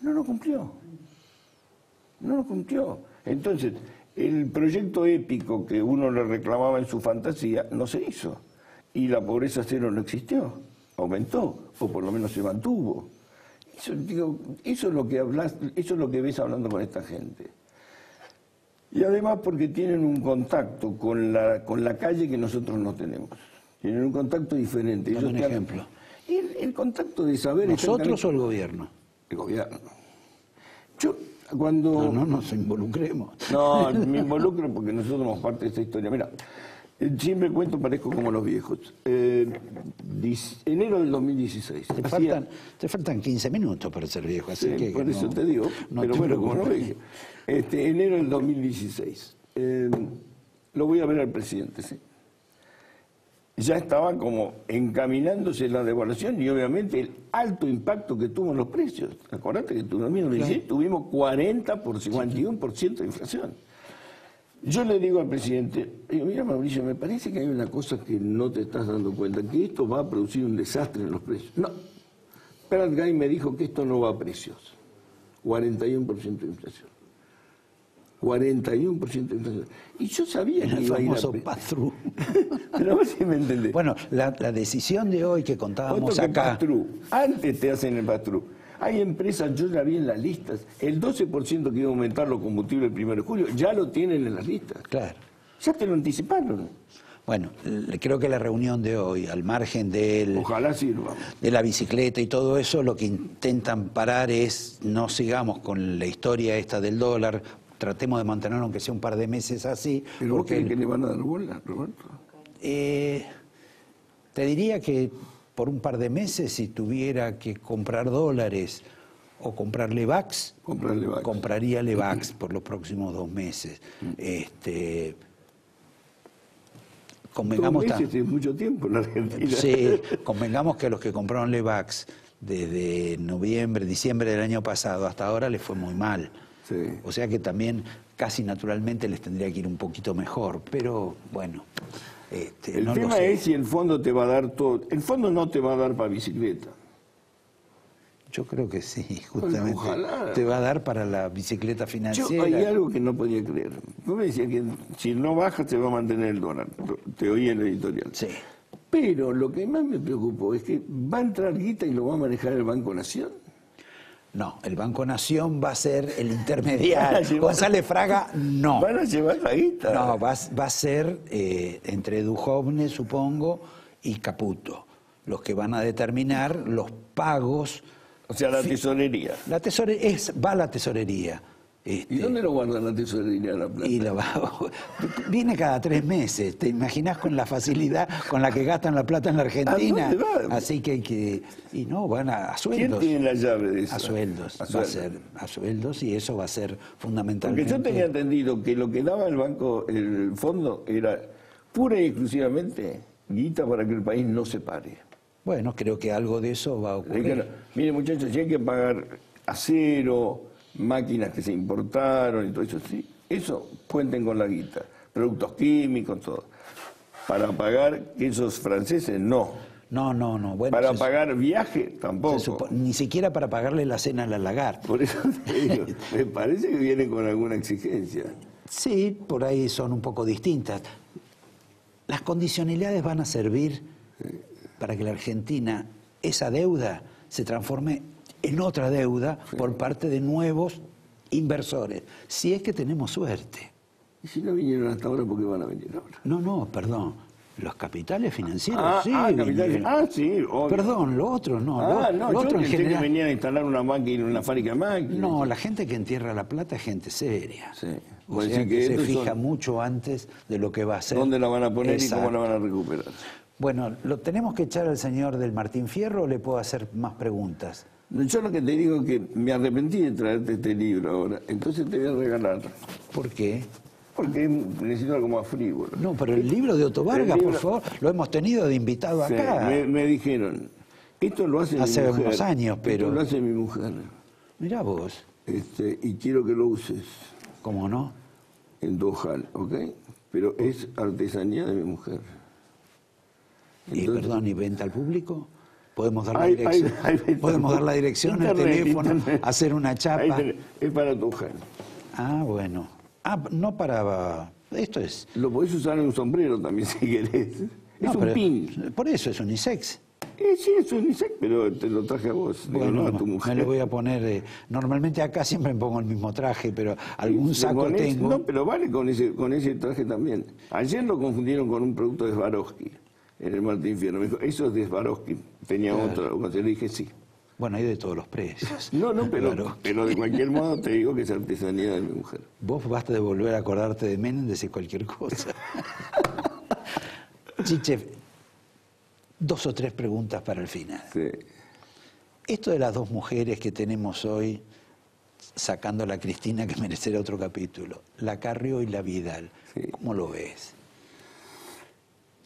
No lo cumplió. No lo cumplió. Entonces, el proyecto épico que uno le reclamaba en su fantasía no se hizo. Y la pobreza cero no existió. Aumentó, o por lo menos se mantuvo. Eso es lo que eso es lo que ves hablando con esta gente. Y además porque tienen un contacto con la calle que nosotros no tenemos. Tienen un contacto diferente. Dame un ejemplo. El contacto de saber... ¿Nosotros o el gobierno? El gobierno. Cuando... No nos involucremos. No, me involucro porque nosotros somos parte de esta historia. Mira, siempre cuento, parezco como los viejos. Enero del 2016. Te faltan 15 minutos para ser viejo, así que... Por eso te digo, pero bueno, como no dije. Enero del 2016. Lo voy a ver al presidente, ¿sí? ya estaba como encaminándose la devaluación y obviamente el alto impacto que tuvo en los precios. Acordate que en 2016 tuvimos 51% de inflación. Yo le digo al presidente, mira Mauricio, me parece que hay una cosa que no te estás dando cuenta, que esto va a producir un desastre en los precios. No, Perad Gay me dijo que esto no va a precios. 41% de inflación. 41% de inflación. Y yo sabía que iba a ir a pass-through. Pero vos sí me entendés. Bueno, la decisión de hoy que contábamos acá... Antes te hacen el pass-through. Hay empresas, yo ya vi en las listas, el 12% que iba a aumentar los combustibles el 1 de julio, ya lo tienen en las listas. Claro. Ya te lo anticiparon. Bueno, creo que la reunión de hoy, al margen Ojalá sirva. de la bicicleta y todo eso, lo que intentan parar es no sigamos con la historia esta del dólar, tratemos de mantenerlo aunque sea un par de meses así. ¿Pero vos crees que le van a dar bola, Roberto? Te diría que por un par de meses, si tuviera que comprar dólares o comprar Levax, compraría Levax por los próximos 2 meses. Convengamos 2 meses es mucho tiempo en la Argentina. Sí, convengamos que a los que compraron Levax desde noviembre, diciembre del año pasado hasta ahora les fue muy mal. Sí. O sea que también casi naturalmente les tendría que ir un poquito mejor, pero bueno. El no tema es si el fondo te va a dar todo. El fondo no te va a dar para bicicleta. Yo creo que sí, justamente. Ojalá. Te va a dar para la bicicleta financiera. Hay algo que no podía creer. Vos me decías que si no baja se va a mantener el dólar. Te oí en el editorial. Sí. Pero lo que más me preocupó es que va a entrar guita y lo va a manejar el Banco Nación. No, el Banco Nación va a ser el intermediario. González Fraga, no. ¿Van a llevar la guita? No, va a ser entre Duhovne, supongo, y Caputo, los que van a determinar los pagos. O sea, la tesorería. La tesorería va a la tesorería. ¿Y dónde lo guarda la tesorería la plata? Y viene cada 3 meses. ¿Te imaginas con la facilidad con la que gastan la plata en la Argentina? ¿A dónde va? Así que y no, van a sueldos. ¿Quién tiene la llave de eso? A sueldos. Va a ser a sueldos y eso va a ser fundamentalmente. Porque yo tenía entendido que lo que daba el banco, el fondo, era pura y exclusivamente guita para que el país no se pare. Bueno, creo que algo de eso va a ocurrir. Mire, muchachos, si hay que pagar acero, máquinas que se importaron y todo eso, sí, eso cuenten con la guita, productos químicos, todo. Para pagar quesos franceses, no. No. Bueno, para pagar viaje, tampoco. Ni siquiera para pagarle la cena a la Lagarde. Por eso te digo, me parece que vienen con alguna exigencia. Sí, por ahí son un poco distintas. Las condicionalidades van a servir para que la Argentina, esa deuda, se transforme en otra deuda por parte de nuevos inversores, si es que tenemos suerte. ¿Y si no vinieron hasta ahora, por qué van a venir ahora? No, perdón. Los capitales financieros sí capitales. Sí, obvio. Perdón, lo otro no. Lo otro en pensé general... que venían a instalar una máquina, una fábrica de máquinas. No, la gente que entierra la plata es gente seria. Sí. O sea que se fija mucho antes de lo que va a hacer. ¿Dónde la van a poner y cómo la van a recuperar? Bueno, ¿lo tenemos que echar al señor del Martín Fierro o le puedo hacer más preguntas? Yo lo que te digo es que me arrepentí de traerte este libro ahora, entonces te voy a regalar. ¿Por qué? Porque necesito algo más frívolo. No, pero el libro de Otto Vargas, por favor, lo hemos tenido de invitado acá. Me dijeron, esto lo hace hace mi mujer. Unos años, pero... Esto lo hace mi mujer. Mirá vos. Y quiero que lo uses. ¿Cómo no? En Dojal, ¿ok? Pero es artesanía de mi mujer. Entonces, perdón, ¿y venta al público? ¿Podemos dar la dirección? ¿Podemos dar la dirección, internet, el teléfono, internet. Hacer una chapa? Es para Dojal. Ah, bueno. No para... Esto es... Lo podés usar en un sombrero también si querés. Es un pin. Por eso es unisex. Sí, es unisex, pero te lo traje a vos, bueno, no a tu mujer. Me lo voy a poner... normalmente acá siempre me pongo el mismo traje, pero algún saco tengo... No, pero vale con ese traje también. Ayer lo confundieron con un producto de Swarovski, en el Martín Fierro. Me dijo, eso es de Swarovski. Tenía otro. Cuando le dije sí. Bueno, hay de todos los precios. No, pero de cualquier modo te digo que es artesanía de mi mujer. Vos basta de volver a acordarte de Menem, decir cualquier cosa. Chiche, 2 o 3 preguntas para el final. Sí. Esto de las 2 mujeres que tenemos hoy, sacando a la Cristina, que merecerá otro capítulo, la Carrió y la Vidal, sí. ¿Cómo lo ves?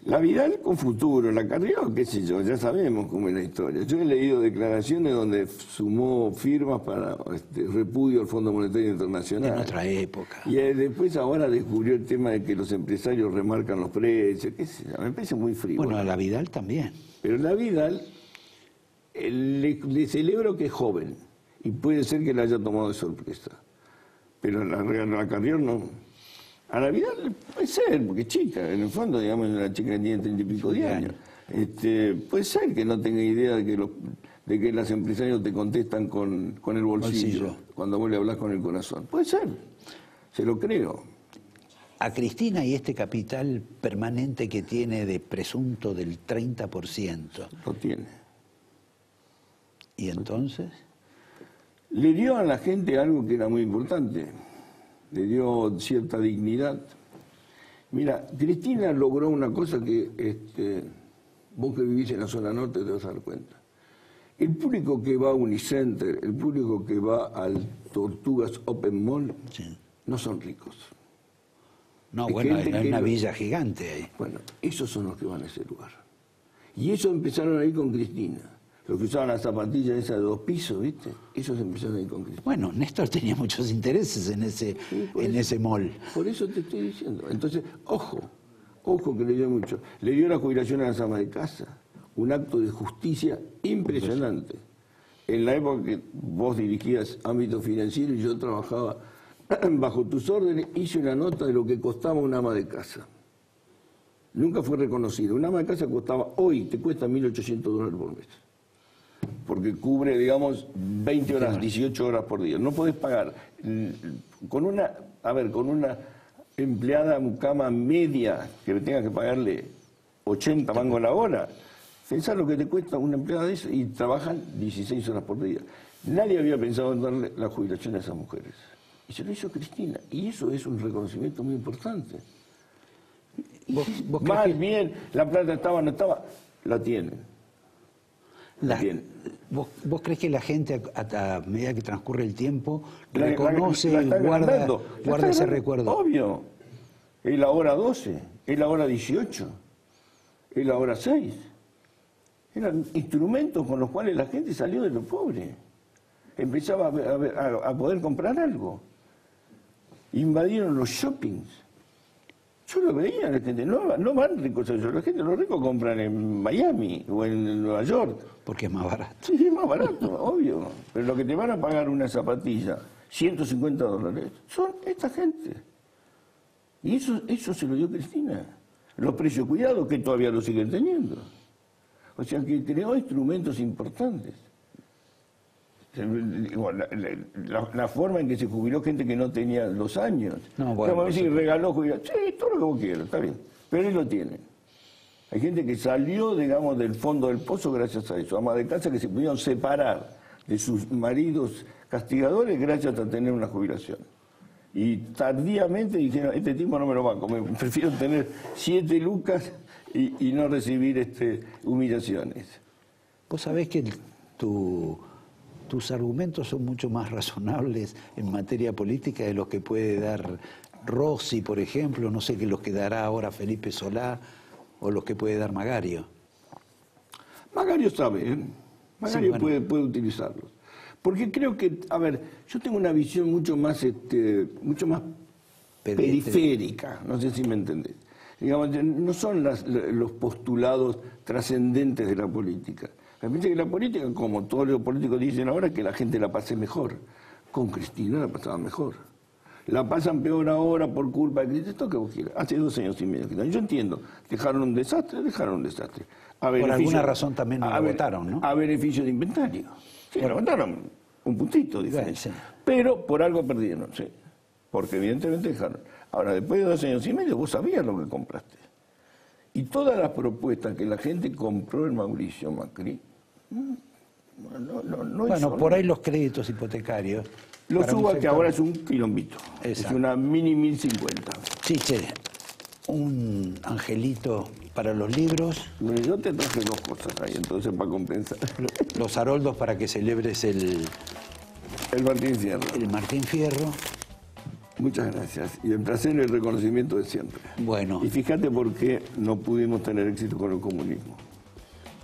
La Vidal con futuro, la Carrió, qué sé yo, ya sabemos cómo es la historia. Yo he leído declaraciones donde sumó firmas para repudio al Fondo Monetario Internacional. En otra época. Y después ahora descubrió el tema de que los empresarios remarcan los precios, qué sé yo, me parece muy frívolo. Bueno, a la Vidal también. Pero la Vidal, le celebro que es joven, y puede ser que la haya tomado de sorpresa. Pero la Carrió no. A la Vidal puede ser, porque es chica, en el fondo, digamos, una chica que tiene 30 y pico de años. Puede ser que no tenga idea de que los empresarios te contestan con el bolsillo cuando vos le hablas con el corazón. Puede ser, se lo creo. A Cristina y este capital permanente que tiene de presunto del 30%. Lo tiene. ¿Y entonces? Le dio a la gente algo que era muy importante. Le dio cierta dignidad. Mira, Cristina logró una cosa que vos que vivís en la zona norte te vas a dar cuenta. El público que va a Unicenter, el público que va al Tortugas Open Mall, no son ricos. No, bueno, hay una villa gigante ahí. Bueno, esos son los que van a ese lugar. Y eso empezaron a ir con Cristina. Los que usaban las zapatillas esas de 2 pisos, ¿viste? Esos empezaron a ir con Cristina. Bueno, Néstor tenía muchos intereses en ese mall. Por eso te estoy diciendo. Entonces, ojo que le dio mucho. Le dio la jubilación a las amas de casa. Un acto de justicia impresionante. En la época que vos dirigías ámbito financiero y yo trabajaba bajo tus órdenes, hice una nota de lo que costaba un ama de casa. Nunca fue reconocido. Un ama de casa hoy te cuesta $1.800 por mes. Porque cubre, digamos, 20 horas, 18 horas por día. No podés pagar con una empleada mucama media que tenga que pagarle 80 mangos la hora. Pensá lo que te cuesta una empleada de eso y trabajan 16 horas por día. Nadie había pensado en darle la jubilación a esas mujeres. Y se lo hizo Cristina. Y eso es un reconocimiento muy importante. Más bien, la plata estaba, no estaba, la tienen. ¿Vos crees que la gente, a medida que transcurre el tiempo, reconoce y guarda ese recuerdo? Obvio. Es la hora 12, es la hora 18, es la hora 6. Eran instrumentos con los cuales la gente salió de lo pobre. Empezaba a poder comprar algo. Invadieron los shoppings. Yo lo veía, la gente no van ricos a ellos, los ricos compran en Miami o en Nueva York. Porque es más barato. Sí, es más barato, obvio. Pero lo que te van a pagar una zapatilla, $150, son esta gente. Y eso se lo dio Cristina. Los precios cuidados que todavía lo siguen teniendo. O sea que creó instrumentos importantes. La forma en que se jubiló gente que no tenía los años. No, bueno, como decir, regaló jubilación. Sí, todo lo que vos quieras, está bien. Pero ellos lo tienen. Hay gente que salió, digamos, del fondo del pozo gracias a eso. Amas de casa que se pudieron separar de sus maridos castigadores gracias a tener una jubilación. Y tardíamente dijeron, este tipo no me lo va a comer, prefiero tener 7 lucas y no recibir humillaciones. Vos sabés que tus argumentos son mucho más razonables en materia política de los que puede dar Rossi, por ejemplo, no sé qué los que dará ahora Felipe Solá o los que puede dar Magario. Magario sabe, Magario sí, bueno. puede utilizarlos. Porque creo que, a ver, yo tengo una visión mucho más periférica, no sé si me entendés. Digamos, no son los postulados trascendentes de la política. Me parece que la política, como todos los políticos dicen ahora, es que la gente la pase mejor. Con Cristina la pasaban mejor. La pasan peor ahora por culpa de Cristina, esto que vos quieras. Hace 2 años y medio. Yo entiendo, dejaron un desastre. Por alguna razón también no la votaron, ¿no? A beneficio de inventario. Sí, la votaron un puntito diferente. Sí. Pero por algo perdieron, sí. Porque evidentemente dejaron. Ahora, después de 2 años y medio, vos sabías lo que compraste. Y todas las propuestas que la gente compró en Mauricio Macri, bueno, por ahí los créditos hipotecarios. Los suba que ahora es un quilombito. Exacto. Es una mini 1050. Chiche, un angelito para los libros. Bueno, yo te traje 2 cosas ahí, entonces para compensar. Los haroldos para que celebres el Martín Fierro. El Martín Fierro. Muchas gracias. Y el placer y el reconocimiento de siempre. Bueno. Y fíjate por qué no pudimos tener éxito con el comunismo.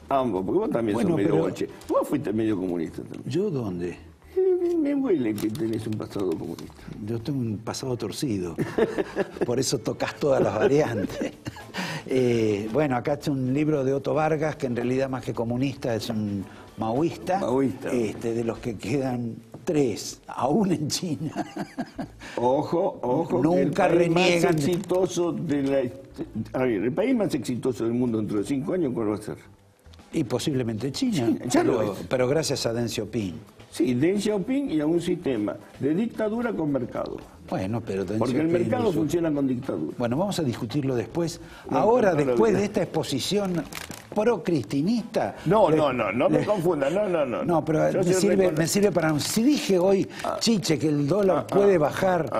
Ambos, porque vos también sos medio guache. Vos fuiste medio comunista también. ¿Yo dónde? Me huele que tenés un pasado comunista. Yo tengo un pasado torcido. Por eso tocas todas las variantes. Bueno, acá está un libro de Otto Vargas, que en realidad más que comunista es un maoísta. Maoísta. De los que quedan 3, aún en China. Ojo, Nunca que el país reniegan. más exitoso de la... A ver, el país más exitoso del mundo dentro de 5 años, ¿cuál va a ser? Y posiblemente China. Ya lo es. Pero gracias a Deng Xiaoping. Sí, Deng Xiaoping y a un sistema de dictadura con mercado. Bueno, pero Deng Porque el Xiaoping mercado hizo- funciona con dictadura. Bueno, vamos a discutirlo después. No, Ahora, no, no, después no. de esta exposición pro-cristinista... No me confunda, no. No, pero Yo me soy sirve para... Si dije hoy, Chiche, que el dólar puede bajar,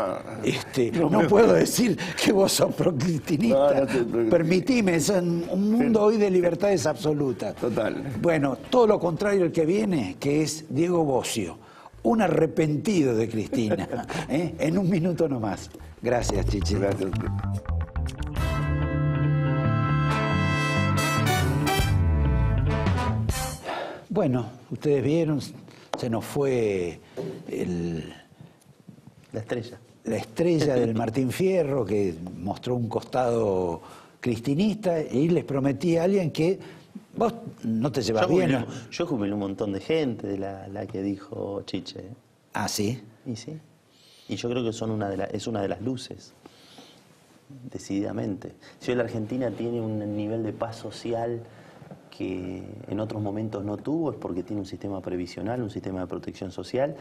no puedo decir que vos sos pro-cristinista. No, no soy pro-cristinista. Permitime, es un mundo hoy de libertades absolutas. Total. Bueno, todo lo contrario el que viene, que es Diego Bossio, un arrepentido de Cristina. En un minuto nomás. Gracias, Chiche. Gracias. Bueno, ustedes vieron, se nos fue La estrella. la estrella del Martín Fierro, que mostró un costado cristinista, y les prometí a alguien que vos no te llevas bien. ¿No? Yo jubilé un montón de gente de la que dijo Chiche. Ah, sí. Y sí. Y yo creo que es una de las luces, decididamente. Si hoy la Argentina tiene un nivel de paz social que en otros momentos no tuvo, es porque tiene un sistema previsional, un sistema de protección social,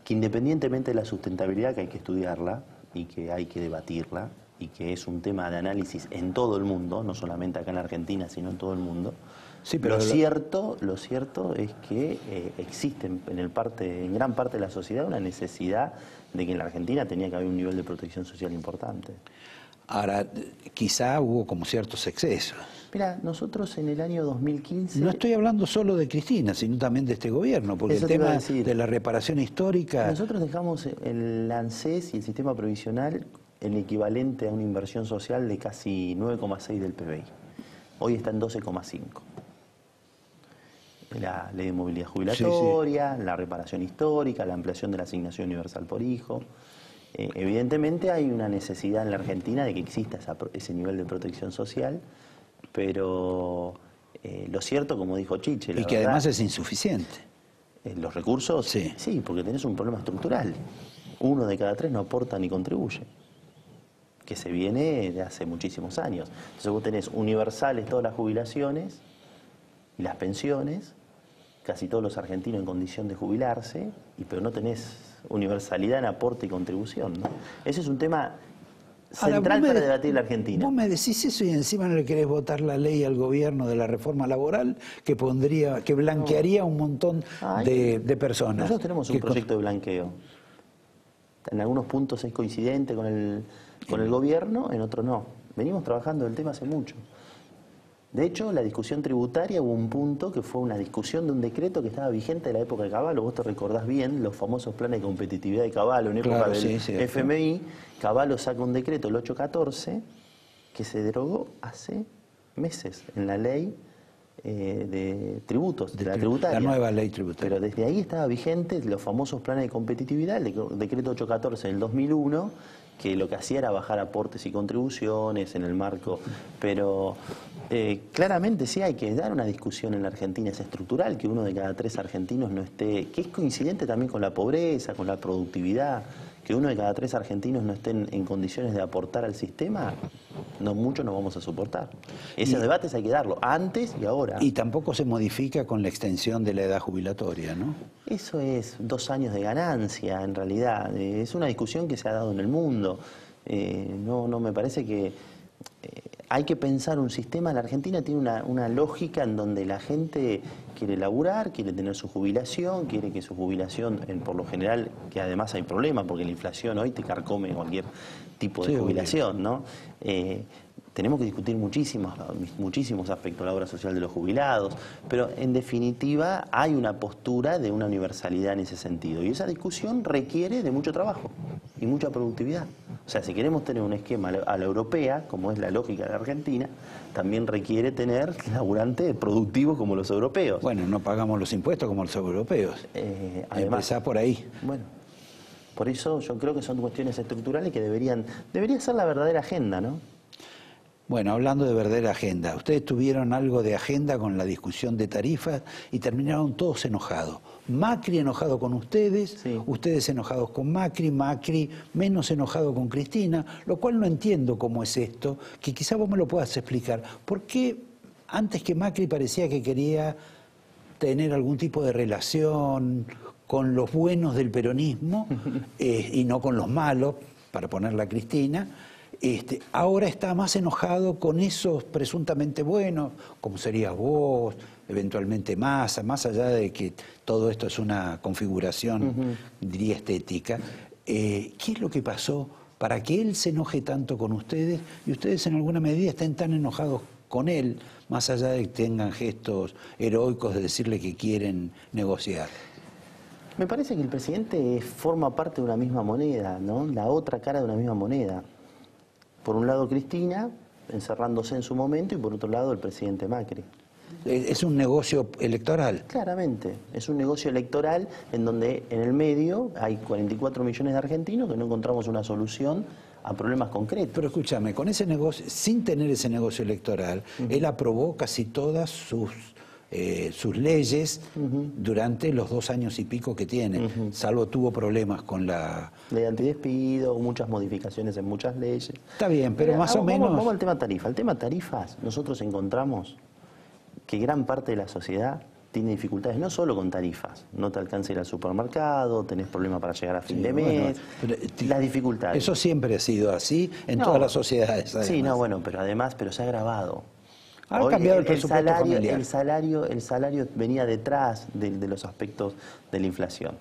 que independientemente de la sustentabilidad, que hay que estudiarla y que hay que debatirla, y que es un tema de análisis en todo el mundo, no solamente acá en la Argentina, sino en todo el mundo. Sí, pero lo cierto es que existe en gran parte de la sociedad una necesidad de que en la Argentina tenía que haber un nivel de protección social importante. Ahora, quizá hubo como ciertos excesos. Mira, nosotros en el año 2015... No estoy hablando solo de Cristina, sino también de este gobierno, porque Eso el te iba a tema decir. de la reparación histórica... Nosotros dejamos el ANSES y el sistema previsional el equivalente a una inversión social de casi 9,6 del PBI. Hoy está en 12,5. La ley de movilidad jubilatoria, la reparación histórica, la ampliación de la asignación universal por hijo. Evidentemente hay una necesidad en la Argentina de que exista ese nivel de protección social, pero lo cierto, como dijo Chiche... Y que además es insuficiente. ¿Los recursos? Sí, porque tenés un problema estructural. 1 de cada 3 no aporta ni contribuye, que se viene de hace muchísimos años. Entonces vos tenés universales todas las jubilaciones y las pensiones, casi todos los argentinos en condición de jubilarse, pero no tenés universalidad en aporte y contribución, ¿no? Ese es un tema central para debatir la Argentina. Vos me decís eso y encima no le querés votar la ley al gobierno de la reforma laboral que blanquearía un montón de personas. Nosotros tenemos un proyecto de blanqueo. En algunos puntos es coincidente con el gobierno, en otros no. Venimos trabajando el tema hace mucho. De hecho, la discusión tributaria hubo un punto que fue una discusión de un decreto que estaba vigente de la época de Cavallo. Vos te recordás bien los famosos planes de competitividad de Cavallo en época del FMI. Cavallo saca un decreto, el 814, que se derogó hace meses en la ley de tributos, de la tributaria. La nueva ley tributaria. Pero desde ahí estaba vigente los famosos planes de competitividad, el decreto 814 del 2001, que lo que hacía era bajar aportes y contribuciones en el marco, pero claramente sí hay que dar una discusión en la Argentina, es estructural que 1 de cada 3 argentinos no esté, que es coincidente también con la pobreza, con la productividad, que 1 de cada 3 argentinos no estén en condiciones de aportar al sistema, mucho no vamos a soportar. Esos debates hay que darlo, antes y ahora. Y tampoco se modifica con la extensión de la edad jubilatoria, ¿no? Eso es 2 años de ganancia, en realidad. Es una discusión que se ha dado en el mundo. No me parece que... hay que pensar un sistema. La Argentina tiene una lógica en donde la gente quiere laburar, quiere tener su jubilación, quiere que su jubilación, por lo general, que además hay problemas porque la inflación hoy te carcome cualquier tipo de jubilación, ¿no? tenemos que discutir muchísimos aspectos de la obra social de los jubilados, pero en definitiva hay una postura de una universalidad en ese sentido. Y esa discusión requiere de mucho trabajo y mucha productividad. O sea, si queremos tener un esquema a la europea, como es la lógica de la Argentina, también requiere tener laburantes productivos como los europeos. Bueno, no pagamos los impuestos como los europeos. Además, empezá por ahí. Bueno, por eso yo creo que son cuestiones estructurales que debería ser la verdadera agenda, ¿no? Bueno, hablando de verdadera agenda, ustedes tuvieron algo de agenda con la discusión de tarifas y terminaron todos enojados. Macri enojado con ustedes, sí. Ustedes enojados con Macri, Macri menos enojado con Cristina, lo cual no entiendo cómo es esto, que quizá vos me lo puedas explicar. ¿Por qué antes que Macri parecía que quería tener algún tipo de relación con los buenos del peronismo y no con los malos, para ponerla a Cristina? Ahora está más enojado con esos presuntamente buenos, como serías vos, eventualmente Massa, más allá de que todo esto es una configuración, diría, estética. ¿Qué es lo que pasó para que él se enoje tanto con ustedes y ustedes en alguna medida estén tan enojados con él, más allá de que tengan gestos heroicos de decirle que quieren negociar? Me parece que el presidente forma parte de una misma moneda, ¿no? La otra cara de una misma moneda. Por un lado Cristina, encerrándose en su momento, y por otro lado el presidente Macri. ¿Es un negocio electoral? Claramente, es un negocio electoral en donde en el medio hay 44 millones de argentinos que no encontramos una solución a problemas concretos. Pero escúchame, con ese negocio, sin tener ese negocio electoral, él aprobó casi todas sus leyes durante los 2 años y pico que tiene, salvo tuvo problemas con la ley antidespido, muchas modificaciones en muchas leyes. Está bien, pero más o menos... Vamos al tema tarifa. El tema tarifas, nosotros encontramos que gran parte de la sociedad tiene dificultades, no solo con tarifas, no te alcanza ir al supermercado, tenés problemas para llegar a fin de mes, las dificultades. Eso siempre ha sido así en todas las sociedades. Además. Sí, no, bueno, pero se ha agravado. Ha cambiado el presupuesto familiar. El salario venía detrás de los aspectos de la inflación.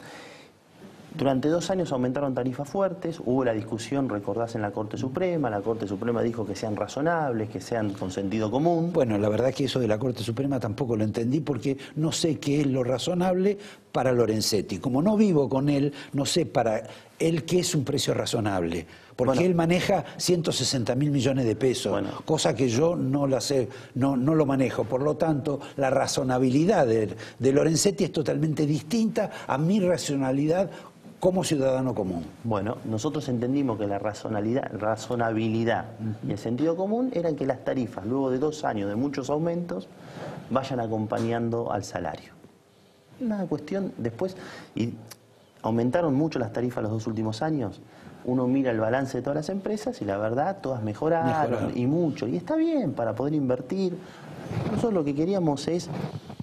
Durante 2 años aumentaron tarifas fuertes, hubo la discusión, recordás, en la Corte Suprema. La Corte Suprema dijo que sean razonables, que sean con sentido común. Bueno, la verdad que eso de la Corte Suprema tampoco lo entendí porque no sé qué es lo razonable para Lorenzetti. Como no vivo con él, no sé para él qué es un precio razonable. Porque él maneja 160.000 millones de pesos, cosa que yo no la sé, no lo manejo. Por lo tanto, la razonabilidad de Lorenzetti es totalmente distinta a mi racionalidad como ciudadano común. Bueno, nosotros entendimos que la razonabilidad y el sentido común eran que las tarifas, luego de 2 años de muchos aumentos, vayan acompañando al salario. Una cuestión después, y aumentaron mucho las tarifas los 2 últimos años. Uno mira el balance de todas las empresas y la verdad todas mejoraron y mucho. Y está bien para poder invertir. Nosotros lo que queríamos es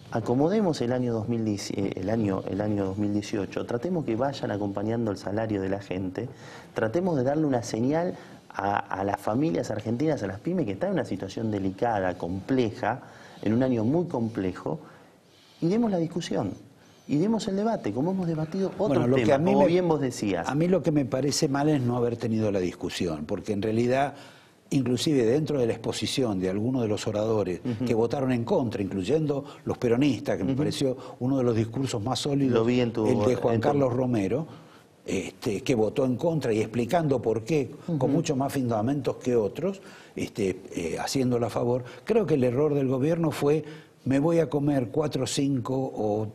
acomodemos el año 2018, tratemos que vayan acompañando el salario de la gente, tratemos de darle una señal a las familias argentinas, a las pymes que están en una situación delicada, compleja, en un año muy complejo, y demos la discusión. Y demos el debate, como hemos debatido otros temas, como bien vos decías. A mí lo que me parece mal es no haber tenido la discusión, porque en realidad, inclusive dentro de la exposición de algunos de los oradores que votaron en contra, incluyendo los peronistas, que me pareció uno de los discursos más sólidos, el de Juan Carlos Romero, que votó en contra y explicando por qué, con mucho más fundamentos que otros, haciéndolo a favor. Creo que el error del gobierno fue: me voy a comer 4, 5 o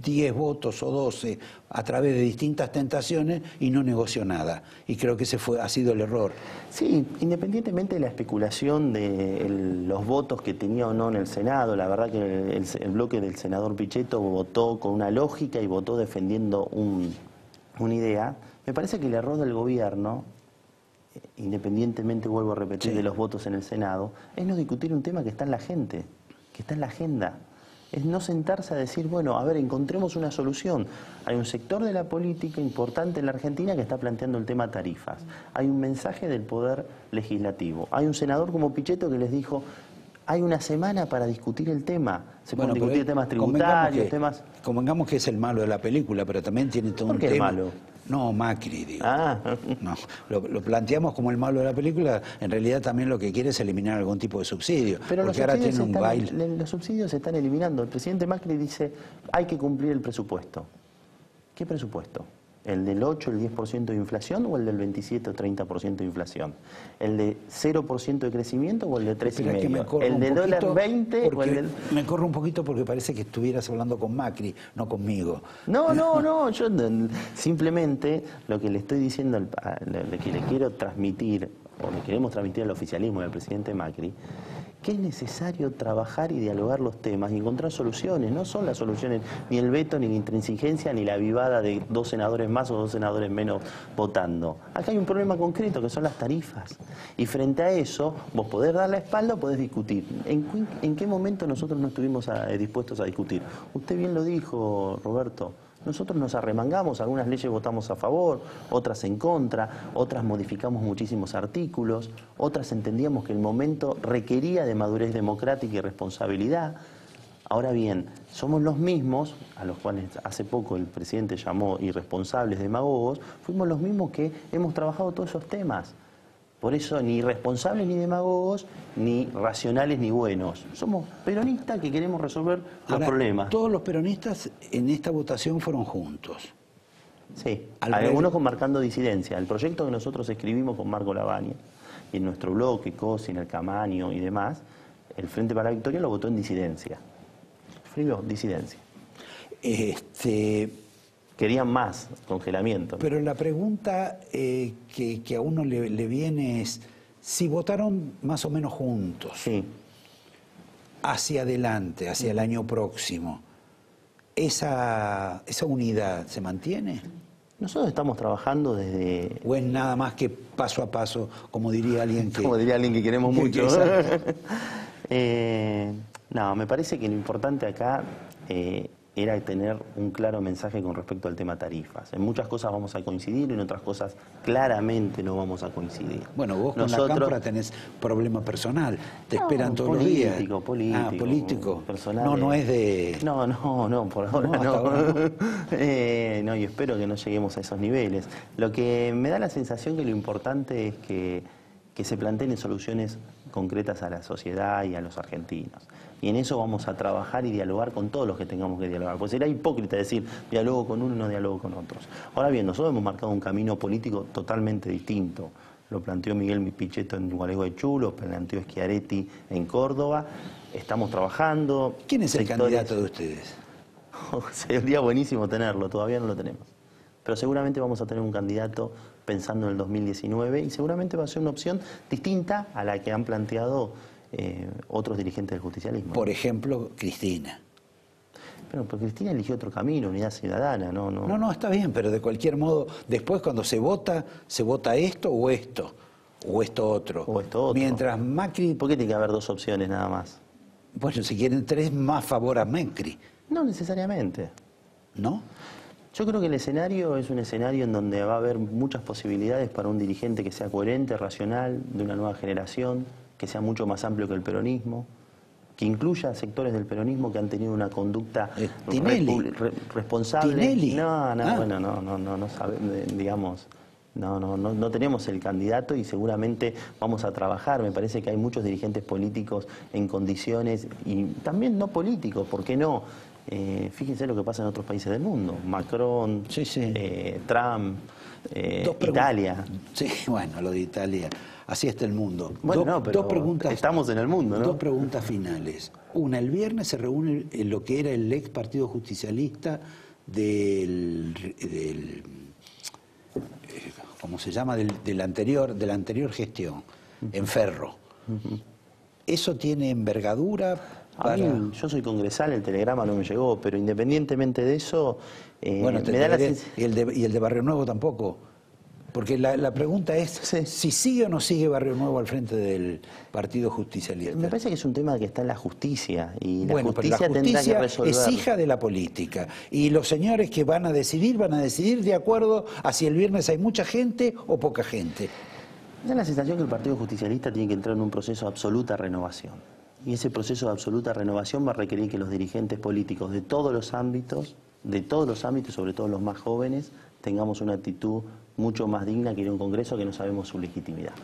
10 votos o 12 a través de distintas tentaciones y no negocio nada. Y creo que ese ha sido el error. Sí, independientemente de la especulación de los votos que tenía o no en el Senado, la verdad que el bloque del senador Pichetto votó con una lógica y votó defendiendo una idea. Me parece que el error del gobierno, independientemente, vuelvo a repetir, de los votos en el Senado, es no discutir un tema que está en la gente, que está en la agenda. Es no sentarse a decir, bueno, a ver, encontremos una solución. Hay un sector de la política importante en la Argentina que está planteando el tema tarifas. Hay un mensaje del Poder Legislativo. Hay un senador como Pichetto que les dijo, hay una semana para discutir el tema. Se pueden Bueno, discutir temas tributarios, temas... Convengamos que es el malo de la película, pero también tiene todo un ¿Por qué tema. el malo? No, Macri, digo. Ah. No, lo planteamos como el malo de la película, en realidad también lo que quiere es eliminar algún tipo de subsidio. Pero porque ahora tiene un baile. los subsidios se están eliminando. El presidente Macri dice, hay que cumplir el presupuesto. ¿Qué presupuesto? ¿El del 8, el 10% de inflación o el del 27 o 30% de inflación? ¿El de 0% de crecimiento o el de 3,5%? ¿El de dólar 20 o el del...? Me corro un poquito porque parece que estuvieras hablando con Macri, no conmigo. No, yo simplemente lo que le estoy diciendo, lo que le quiero transmitir, o le queremos transmitir al oficialismo y al presidente Macri, que es necesario trabajar y dialogar los temas y encontrar soluciones. No son las soluciones ni el veto, ni la intransigencia, ni la avivada de 2 senadores más o 2 senadores menos votando. Acá hay un problema concreto que son las tarifas. Y frente a eso, vos podés dar la espalda o podés discutir. ¿En qué momento nosotros no estuvimos dispuestos a discutir? Usted bien lo dijo, Roberto. Nosotros nos arremangamos, algunas leyes votamos a favor, otras en contra, otras modificamos muchísimos artículos, otras entendíamos que el momento requería de madurez democrática y responsabilidad. Ahora bien, somos los mismos, a los cuales hace poco el presidente llamó irresponsables demagogos, fuimos los mismos que hemos trabajado todos esos temas. Por eso ni irresponsables ni demagogos, ni racionales ni buenos. Somos peronistas que queremos resolver los problemas. Todos los peronistas en esta votación fueron juntos. Sí, algunos marcando disidencia. El proyecto que nosotros escribimos con Marco Lavagna, y en nuestro bloque, Cosin, el Camaño y demás, el Frente para la Victoria lo votó en disidencia. Escribió disidencia. Querían más congelamiento. Pero la pregunta que a uno le viene es, si votaron más o menos juntos, sí, hacia adelante, hacia el año próximo, ¿esa unidad se mantiene? Nosotros estamos trabajando desde... ¿O es nada más que paso a paso, como diría alguien que... Como diría alguien que queremos mucho. Que no, me parece que lo importante acá... era tener un claro mensaje con respecto al tema tarifas. En muchas cosas vamos a coincidir, en otras cosas claramente no vamos a coincidir. Bueno, vos con la Cámpora tenés problema personal, te esperan todos los días. Político. Personal. No es de... No, por ahora no. Ahora no. No, y espero que no lleguemos a esos niveles. Lo que me da la sensación que lo importante es que se planteen soluciones concretas a la sociedad y a los argentinos. Y en eso vamos a trabajar y dialogar con todos los que tengamos que dialogar. Pues será hipócrita decir diálogo con uno y no diálogo con otros. Ahora bien, nosotros hemos marcado un camino político totalmente distinto. Lo planteó Miguel Pichetto en Gualeguaychú, lo planteó Schiaretti en Córdoba. Estamos trabajando. ¿Quién es el candidato de ustedes? Sería buenísimo tenerlo, todavía no lo tenemos. Pero seguramente vamos a tener un candidato pensando en el 2019 y seguramente va a ser una opción distinta a la que han planteado otros dirigentes del justicialismo. Por ejemplo, Cristina. Pero porque Cristina eligió otro camino, unidad ciudadana, no. No, está bien, pero de cualquier modo, después cuando se vota esto, o esto otro. O esto otro. Mientras Macri... ¿Por qué tiene que haber 2 opciones nada más? Bueno, si quieren 3, más favor a Macri. No necesariamente. ¿No? Yo creo que el escenario es un escenario en donde va a haber muchas posibilidades para un dirigente que sea coherente, racional, de una nueva generación, que sea mucho más amplio que el peronismo, que incluya sectores del peronismo que han tenido una conducta responsable. Tinelli. Bueno, no sabemos, digamos, no tenemos el candidato y seguramente vamos a trabajar. Me parece que hay muchos dirigentes políticos en condiciones, y también no políticos, ¿por qué no? Fíjense lo que pasa en otros países del mundo. Macron, Trump, Italia. Sí, bueno, lo de Italia. Así está el mundo. Bueno, pero dos preguntas, estamos en el mundo, ¿no? 2 preguntas finales. Una, el viernes se reúne lo que era el ex Partido Justicialista ¿cómo se llama? De la anterior gestión, en Ferro. ¿Eso tiene envergadura? Yo soy congresal, el telegrama no me llegó, pero independientemente de eso, bueno, me da y el de Barrio Nuevo tampoco. Porque la pregunta es si sigue o no sigue Barrio Nuevo al frente del Partido Justicialista. Me parece que es un tema que está en la justicia y la justicia tendrá que resolver. Es hija de la política y los señores que van a decidir de acuerdo a si el viernes hay mucha gente o poca gente. Me da la sensación que el Partido Justicialista tiene que entrar en un proceso de absoluta renovación. Y ese proceso de absoluta renovación va a requerir que los dirigentes políticos de todos los ámbitos, sobre todo los más jóvenes, tengamos una actitud mucho más digna que ir a un Congreso que no sabemos su legitimidad.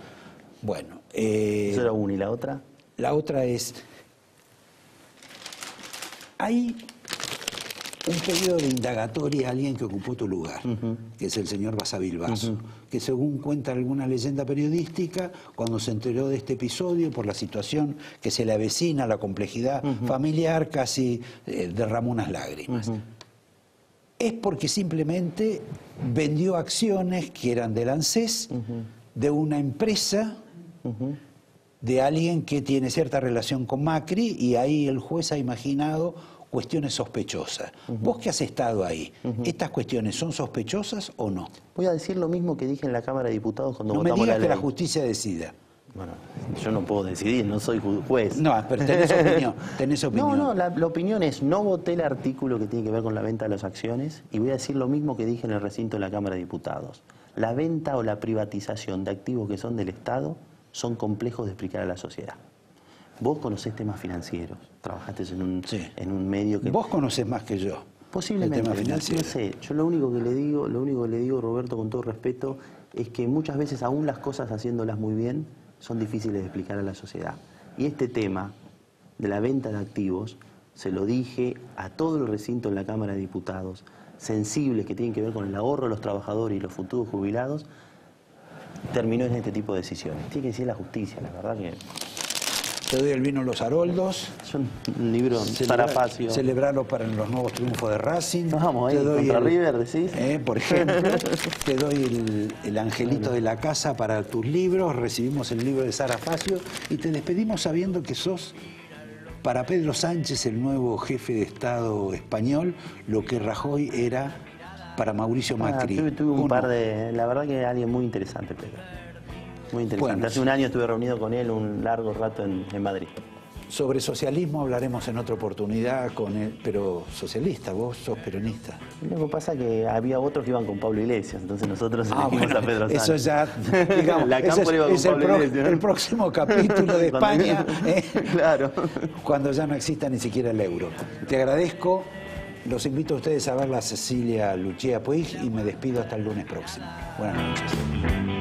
Bueno, Eso era una. ¿Y la otra? La otra es, hay un pedido de indagatoria a alguien que ocupó tu lugar, que es el señor Basavilbaso, que según cuenta alguna leyenda periodística, cuando se enteró de este episodio, por la situación que se le avecina, la complejidad familiar, casi derramó unas lágrimas. Es porque simplemente vendió acciones que eran del ANSES, de una empresa, de alguien que tiene cierta relación con Macri, y ahí el juez ha imaginado cuestiones sospechosas. Vos que has estado ahí, ¿estas cuestiones son sospechosas o no? Voy a decir lo mismo que dije en la Cámara de Diputados cuando No me votamos digas la ley. que la justicia decida. Bueno, yo no puedo decidir, no soy juez. No, pero tenés opinión. Tenés opinión. No, la opinión es, no voté el artículo que tiene que ver con la venta de las acciones, y voy a decir lo mismo que dije en el recinto de la Cámara de Diputados. La venta o la privatización de activos que son del Estado son complejos de explicar a la sociedad. Vos conocés temas financieros, trabajaste en un medio que... Vos conocés más que yo. Posiblemente, el tema financiero. no sé. Yo lo único que le digo, Roberto, con todo respeto, es que muchas veces, aún las cosas haciéndolas muy bien, son difíciles de explicar a la sociedad. Y este tema de la venta de activos, se lo dije a todo el recinto en la Cámara de Diputados, sensibles que tienen que ver con el ahorro de los trabajadores y los futuros jubilados, terminó en este tipo de decisiones. Tiene que decir la justicia, la verdad que... Te doy el vino Los Haroldos. Es un libro Sarafacio. Celebrarlo para los nuevos triunfos de Racing. Vamos ahí, contra River, decís. Por ejemplo, te doy el angelito de la casa para tus libros. Recibimos el libro de Sarafacio y te despedimos sabiendo que sos, para Pedro Sánchez, el nuevo jefe de Estado español, lo que Rajoy era para Mauricio Macri. Tuve un par de... La verdad que alguien muy interesante, Pedro. Muy interesante. Bueno, hace un año estuve reunido con él un largo rato en Madrid. Sobre socialismo hablaremos en otra oportunidad con él, pero socialista, vos sos peronista. Lo que pasa es que había otros que iban con Pablo Iglesias, entonces nosotros elegimos bueno, a Pedro Sánchez. eso ya, digamos, la Cámpora iba con Pablo Iglesias, ¿no? El próximo capítulo de España, claro. Cuando ya no exista ni siquiera el euro. Te agradezco, los invito a ustedes a ver la Cecilia Lucia Puig y me despido hasta el lunes próximo. Buenas noches.